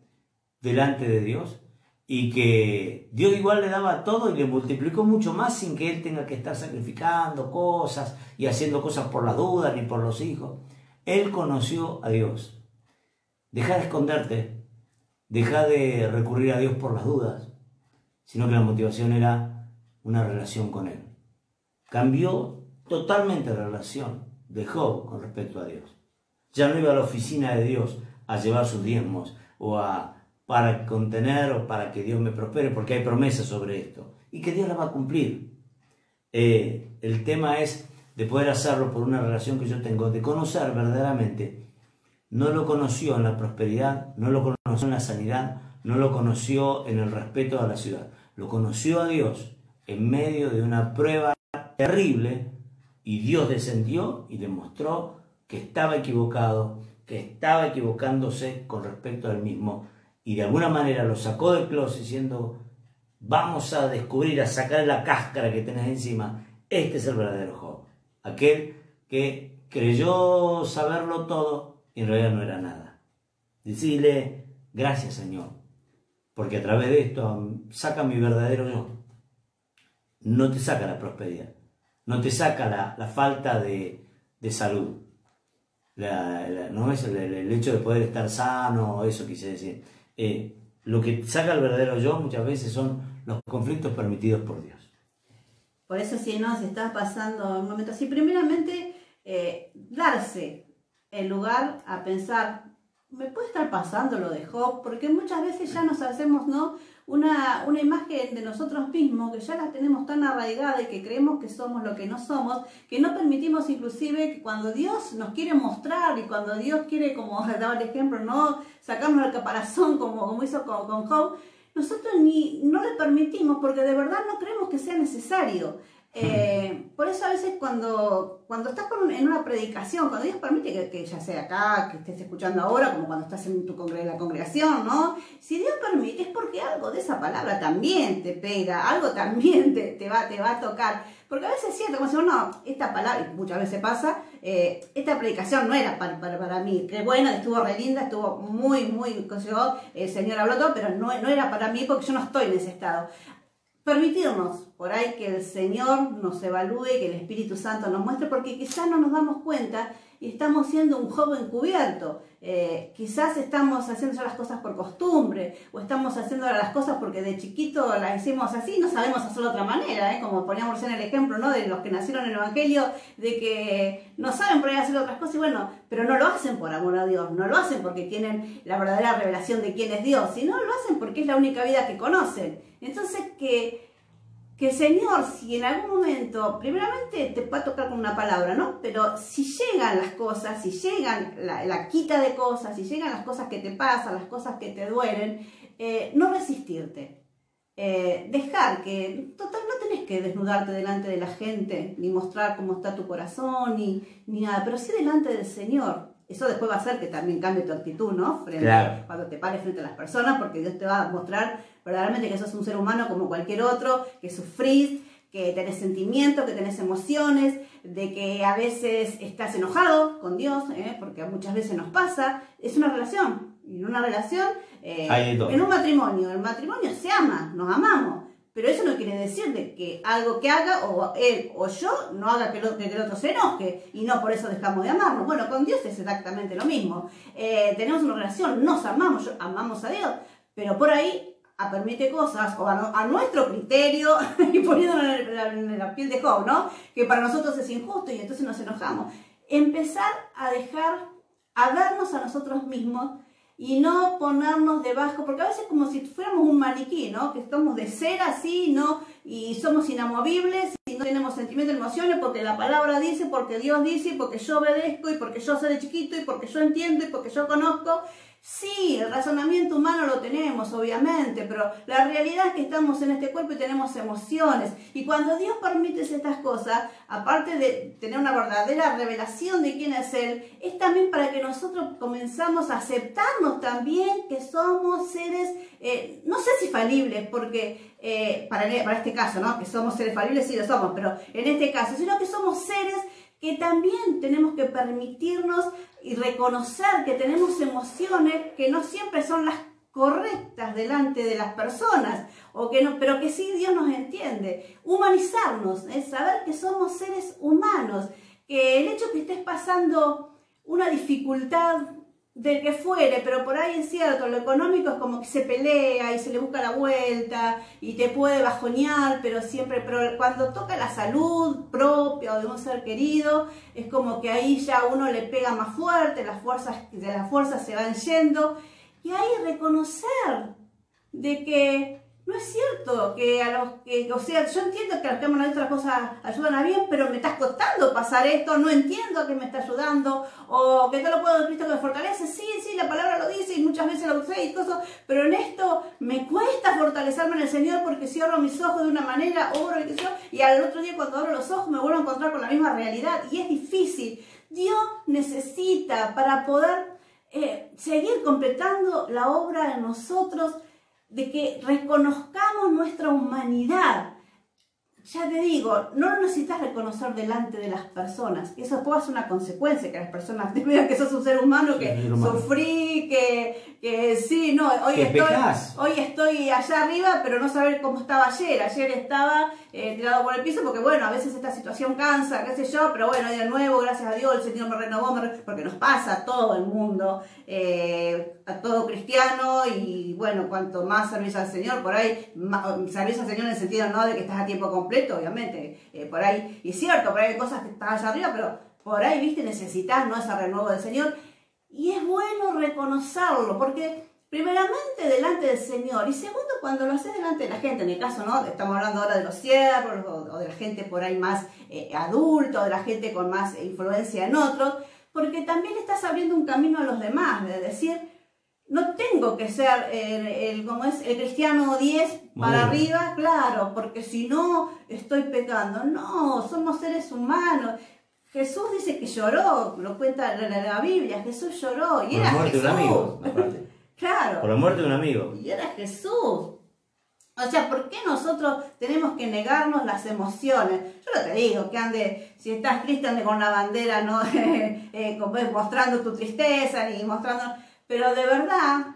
delante de Dios y que Dios igual le daba todo y le multiplicó mucho más sin que él tenga que estar sacrificando cosas y haciendo cosas por la duda ni por los hijos. Él conoció a Dios. Deja de esconderte, deja de recurrir a Dios por las dudas, sino que la motivación era una relación con Él. Cambió totalmente la relación de Job con respecto a Dios. Ya no iba a la oficina de Dios a llevar sus diezmos o para contener o para que Dios me prospere, porque hay promesas sobre esto y que Dios la va a cumplir. El tema es de poder hacerlo por una relación que yo tengo, de conocer verdaderamente. No lo conoció en la prosperidad, no lo conoció en la sanidad, no lo conoció en el respeto a la ciudad. Lo conoció a Dios en medio de una prueba terrible y Dios descendió y demostró que estaba equivocado, que estaba equivocándose con respecto al mismo y de alguna manera lo sacó del closet diciendo: vamos a descubrir, a sacar la cáscara que tenés encima. Este es el verdadero Job, aquel que creyó saberlo todo y en realidad no era nada. Decirle: gracias, Señor, porque a través de esto saca mi verdadero yo. No te saca la prosperidad, no te saca la falta de salud, no es el hecho de poder estar sano, eso quise decir. Lo que saca el verdadero yo muchas veces son los conflictos permitidos por Dios. Por eso, si no, se está pasando un momento así, primeramente darse el lugar a pensar: ¿me puede estar pasando lo de Job? Porque muchas veces ya nos hacemos, ¿no?, una imagen de nosotros mismos que ya la tenemos tan arraigada y que creemos que somos lo que no somos, que no permitimos inclusive que cuando Dios nos quiere mostrar y cuando Dios quiere, como daba el ejemplo, no sacarnos el caparazón como hizo con Job, nosotros no le permitimos porque de verdad no creemos que sea necesario. Por eso a veces cuando estás en una predicación, cuando Dios permite que ya sea acá, que estés escuchando ahora, como cuando estás en la congregación, ¿no? Si Dios permite es porque algo de esa palabra también te pega, algo también te va a tocar. Porque a veces es cierto, como decimos: no, esta palabra, y muchas veces pasa, esta predicación no era para mí. Qué bueno, estuvo re linda, estuvo muy, el Señor habló todo, pero no era para mí porque yo no estoy en ese estado. Permitirnos por ahí que el Señor nos evalúe, que el Espíritu Santo nos muestre, porque quizás no nos damos cuenta y estamos siendo un Job encubierto. Quizás estamos haciendo ya las cosas por costumbre, o estamos haciendo las cosas porque de chiquito las hicimos así y no sabemos hacerlo de otra manera, como poníamos en el ejemplo, ¿no?, de los que nacieron en el Evangelio, de que no saben por ahí hacer otras cosas, y bueno, pero no lo hacen por amor a Dios, no lo hacen porque tienen la verdadera revelación de quién es Dios, sino lo hacen porque es la única vida que conocen. Entonces, que el Señor, si en algún momento, primeramente te va a tocar con una palabra, ¿no? Pero si llegan las cosas, si llegan la quita de cosas, si llegan las cosas que te pasan, las cosas que te duelen, no resistirte. Dejar que, total, no tenés que desnudarte delante de la gente, ni mostrar cómo está tu corazón, ni nada, pero sí delante del Señor. Eso después va a hacer que también cambie tu actitud, ¿no? Claro. Cuando te pares frente a las personas, porque Dios te va a mostrar verdaderamente que sos un ser humano como cualquier otro, que sufrís, que tenés sentimientos, que tenés emociones, de que a veces estás enojado con Dios, porque muchas veces nos pasa. Es una relación, y en una relación, en un matrimonio, el matrimonio se ama, nos amamos. Pero eso no quiere decir de que algo que haga, o él o yo, no haga que el otro se enoje, y no por eso dejamos de amarnos. Bueno, con Dios es exactamente lo mismo. Tenemos una relación, nos amamos, amamos a Dios, pero por ahí permite cosas, o a nuestro criterio, y poniéndonos en la piel de Job, ¿no?, que para nosotros es injusto y entonces nos enojamos. empezar a dejar, a vernos a nosotros mismos y no ponernos debajo, porque a veces como si fuéramos un maniquí, ¿no? Que estamos de cera así, ¿no? Y somos inamovibles y no tenemos sentimientos, emociones, porque la palabra dice, porque Dios dice, porque yo obedezco, y porque yo soy de chiquito, y porque yo entiendo, y porque yo conozco. Sí, el razonamiento humano lo tenemos, obviamente, pero la realidad es que estamos en este cuerpo y tenemos emociones. Y cuando Dios permite estas cosas, aparte de tener una verdadera revelación de quién es Él, es también para que nosotros comenzamos a aceptarnos también que somos seres, no sé si falibles, porque para este caso, ¿no? Que somos seres falibles, sí lo somos, pero en este caso, sino que somos seres que también tenemos que permitirnos y reconocer que tenemos emociones que no siempre son las correctas delante de las personas, o que no, pero que sí Dios nos entiende. Humanizarnos, es saber que somos seres humanos, que el hecho que estés pasando una dificultad del que fuere, pero por ahí es cierto, lo económico es como que se pelea y se le busca la vuelta y te puede bajonear, pero siempre, pero cuando toca la salud propia o de un ser querido, es como que ahí ya uno le pega más fuerte, las fuerzas se van yendo, y ahí reconocer de que no es cierto que a los que, o sea, yo entiendo que a los que aman a otras cosas ayudan a bien, pero me está costando pasar esto, no entiendo a qué me está ayudando, o que todo lo puedo de Cristo que me fortalece. Sí, la palabra lo dice y muchas veces lo usé y cosas, pero en esto me cuesta fortalecerme en el Señor, porque cierro mis ojos de una manera, oro y al otro día cuando abro los ojos me vuelvo a encontrar con la misma realidad, y es difícil. Dios necesita, para poder seguir completando la obra en nosotros, de que reconozcamos nuestra humanidad. Ya te digo, no lo necesitas reconocer delante de las personas. Eso puede ser una consecuencia, que las personas te vean que sos un ser humano, que sufrí, que sí, no, hoy estoy allá arriba, pero no saber cómo estaba ayer. Ayer estaba tirado por el piso, porque bueno, a veces esta situación cansa, qué sé yo, pero bueno, de nuevo, gracias a Dios, el Señor me renovó, porque nos pasa a todo el mundo, a todo cristiano, y bueno, cuanto más servís al Señor, por ahí, servís al Señor en el sentido, no de que estás a tiempo completo, obviamente, por ahí, y es cierto, por ahí hay cosas que están allá arriba, pero por ahí, viste, necesitas, ¿no?, ese renuevo del Señor, y es bueno reconocerlo, porque primeramente delante del Señor, y segundo cuando lo haces delante de la gente, en el caso, ¿no?, estamos hablando ahora de los siervos, o de la gente por ahí más adulta, o de la gente con más influencia en otros, porque también estás abriendo un camino a los demás, de decir, no tengo que ser como es el cristiano 10 para arriba, claro, porque si no estoy pecando. No, somos seres humanos. Jesús dice que lloró, lo cuenta la Biblia, Jesús lloró y era Jesús. Por la muerte de un amigo, aparte. Claro. Por la muerte de un amigo. Y era Jesús. O sea, ¿por qué nosotros tenemos que negarnos las emociones? Yo no te digo que ande, si estás triste, ande con la bandera, ¿no? Mostrando tu tristeza, ni mostrando... Pero de verdad,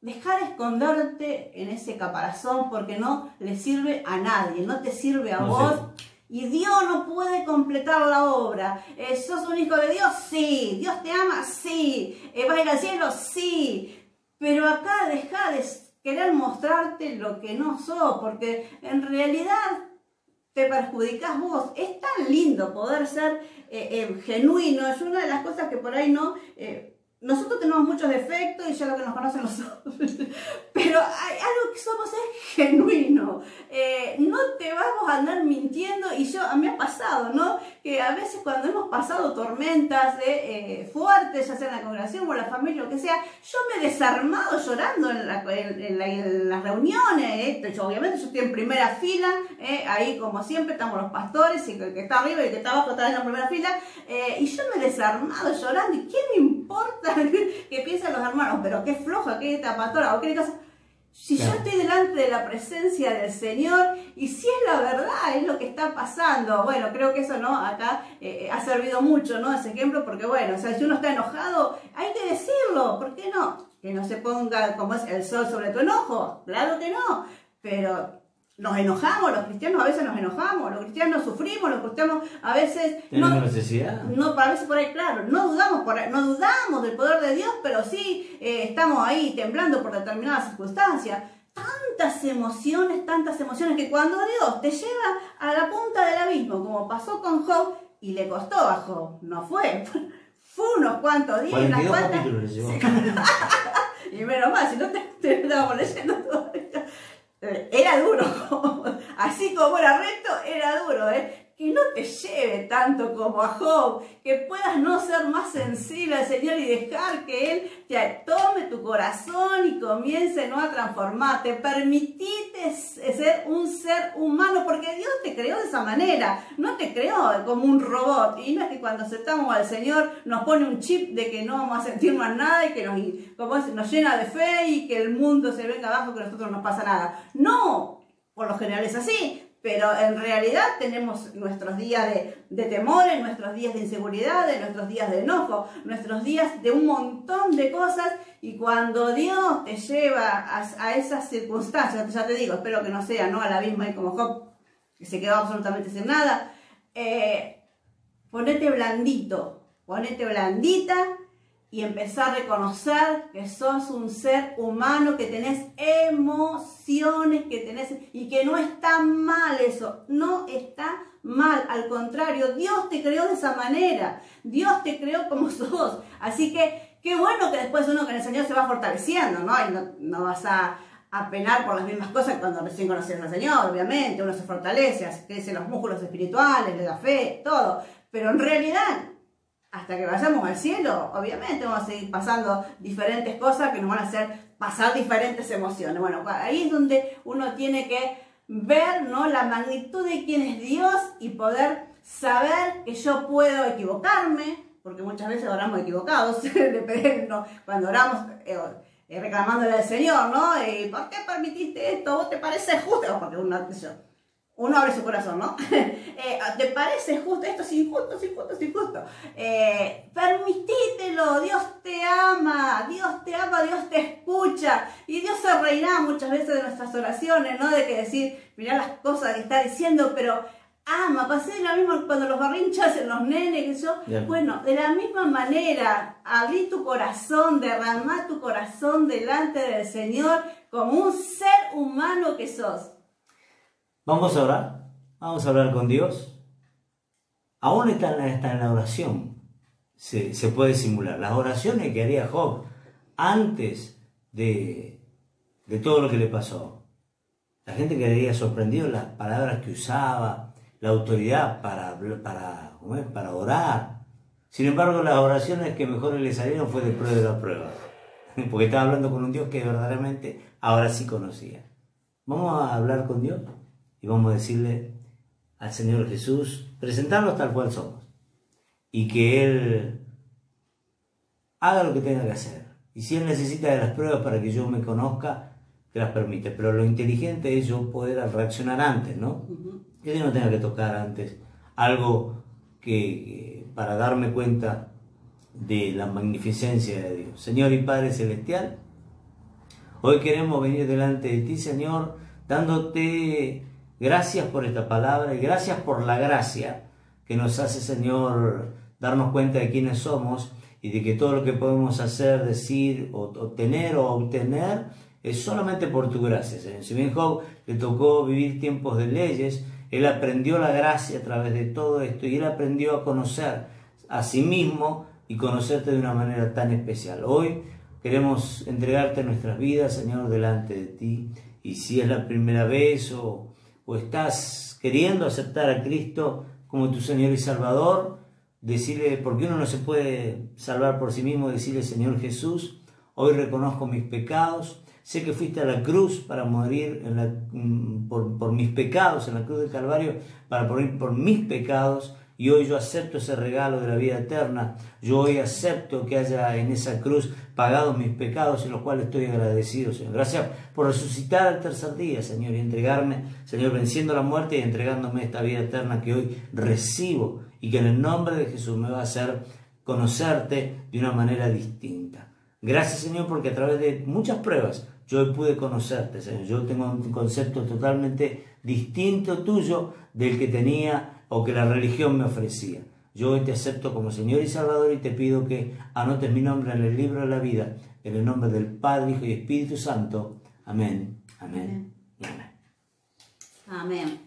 dejar esconderte en ese caparazón, porque no le sirve a nadie, no te sirve a vos. Y Dios no puede completar la obra. ¿Sos un hijo de Dios? Sí. ¿Dios te ama? Sí. ¿Vas a ir al cielo? Sí. Pero acá deja de querer mostrarte lo que no sos, porque en realidad te perjudicás vos. Es tan lindo poder ser genuino. Es una de las cosas que por ahí no... nosotros tenemos muchos defectos y ya lo que nos conocen los otros, pero hay algo que somos es genuino. No te vamos a andar mintiendo, y a mí me ha pasado, ¿no? Que a veces cuando hemos pasado tormentas fuertes, ya sea en la congregación o en la familia, lo que sea, yo me he desarmado llorando en las reuniones. Obviamente yo estoy en primera fila, ahí como siempre estamos los pastores, y el que está arriba y el que está abajo está en la primera fila, y yo me he desarmado llorando, y ¿qué me importa que piensan los hermanos? Pero qué floja, qué tapadora, o qué cosa. Si yo estoy delante de la presencia del Señor, y si es la verdad, es lo que está pasando. Bueno, creo que eso, ¿no?, acá ha servido mucho, ¿no?, ese ejemplo, porque bueno, o sea, si uno está enojado, hay que decirlo. ¿Por qué no? Que no se ponga como es el sol sobre tu enojo. Claro que no, pero nos enojamos, los cristianos a veces nos enojamos, los cristianos sufrimos, los cristianos a veces... ¿Tenemos necesidad? No, a veces por ahí, claro, no dudamos del poder de Dios, pero sí estamos ahí temblando por determinadas circunstancias. Tantas emociones, que cuando Dios te lleva a la punta del abismo, como pasó con Job, Y le costó a Job, no fue. Fue unos cuantos días. 42 unas cuantas... capítulos le llevó. Y menos mal, si no te estábamos leyendo todavía. Era duro, así como era recto, era duro, que no te lleve tanto como a Job, que puedas no ser más sensible al Señor y dejar que Él te tome tu corazón y comience, ¿no?, a transformarte. Permitite ser un ser humano, porque Dios te creó de esa manera, no te creó como un robot. Y no es que cuando aceptamos al Señor nos pone un chip de que no vamos a sentir más nada y que nos llena de fe y que el mundo se venga abajo, que a nosotros no nos pasa nada. No, por lo general es así. Pero en realidad tenemos nuestros días de temores, nuestros días de inseguridad, nuestros días de enojo, nuestros días de un montón de cosas. Y cuando Dios te lleva a esas circunstancias, ya te digo, espero que no sea, ¿no?, al abismo ahí como Job, que se quedó absolutamente sin nada, ponete blandito, ponete blandita y empezar a reconocer que sos un ser humano, que tenés emociones, y que no está mal eso, no está mal, al contrario, Dios te creó de esa manera, Dios te creó como sos, así que qué bueno que después uno con el Señor se va fortaleciendo, ¿no? Y no vas a penar por las mismas cosas cuando recién conoces al Señor, obviamente, uno se fortalece, crece los músculos espirituales, le da fe, todo, pero en realidad, hasta que vayamos al cielo, obviamente vamos a seguir pasando diferentes cosas que nos van a hacer pasar diferentes emociones. Bueno, ahí es donde uno tiene que ver, ¿no?, la magnitud de quién es Dios y poder saber que yo puedo equivocarme, porque muchas veces oramos equivocados, cuando oramos reclamándole al Señor, ¿no? ¿Por qué permitiste esto? ¿Vos te parece justo? Porque uno abre su corazón, ¿no? ¿Te parece justo? Esto es injusto, es injusto, es injusto. Permitítelo, Dios te ama, Dios te escucha. Y Dios se reirá muchas veces de nuestras oraciones, ¿no? De que decir, mirá las cosas que está diciendo, pero ama. Pasé lo mismo cuando los barrinchas en los nenes, que yo. Yeah. Bueno, de la misma manera, abrí tu corazón, derramá tu corazón delante del Señor como un ser humano que sos. Vamos a hablar con Dios. Aún está en la oración, se puede simular. Las oraciones que haría Job antes de todo lo que le pasó. La gente quedaría sorprendido las palabras que usaba, la autoridad para orar. Sin embargo, las oraciones que mejor le salieron fue después de la prueba. Porque estaba hablando con un Dios que verdaderamente ahora sí conocía. Vamos a hablar con Dios. Y vamos a decirle al Señor Jesús, presentarnos tal cual somos. Y que Él haga lo que tenga que hacer. Y si Él necesita de las pruebas para que yo me conozca, que las permite. Pero lo inteligente es yo poder reaccionar antes, ¿no? Que yo no tenga que tocar antes algo que para darme cuenta de la magnificencia de Dios. Señor y Padre Celestial, hoy queremos venir delante de ti, Señor, dándote gracias por esta palabra y gracias por la gracia que nos hace, Señor, darnos cuenta de quiénes somos y de que todo lo que podemos hacer, decir, o tener o obtener es solamente por tu gracia, Señor. Si bien Job le tocó vivir tiempos de leyes, él aprendió la gracia a través de todo esto y él aprendió a conocer a sí mismo y conocerte de una manera tan especial. Hoy queremos entregarte nuestras vidas, Señor, delante de ti. Y si es la primera vez o estás queriendo aceptar a Cristo como tu Señor y Salvador, decirle, porque uno no se puede salvar por sí mismo, decirle, Señor Jesús, hoy reconozco mis pecados, sé que fuiste a la cruz para morir por mis pecados, en la cruz del Calvario, para morir por mis pecados, y hoy yo acepto ese regalo de la vida eterna. Yo hoy acepto que haya en esa cruz pagado mis pecados, en los cuales estoy agradecido, Señor. Gracias por resucitar al tercer día, Señor, y entregarme, Señor, venciendo la muerte y entregándome esta vida eterna que hoy recibo, y que en el nombre de Jesús me va a hacer conocerte de una manera distinta. Gracias, Señor, porque a través de muchas pruebas yo hoy pude conocerte, Señor. Yo tengo un concepto totalmente distinto tuyo del que tenía o que la religión me ofrecía. Yo hoy te acepto como Señor y Salvador y te pido que anotes mi nombre en el libro de la vida, en el nombre del Padre, Hijo y Espíritu Santo. Amén, amén, amén. Amén.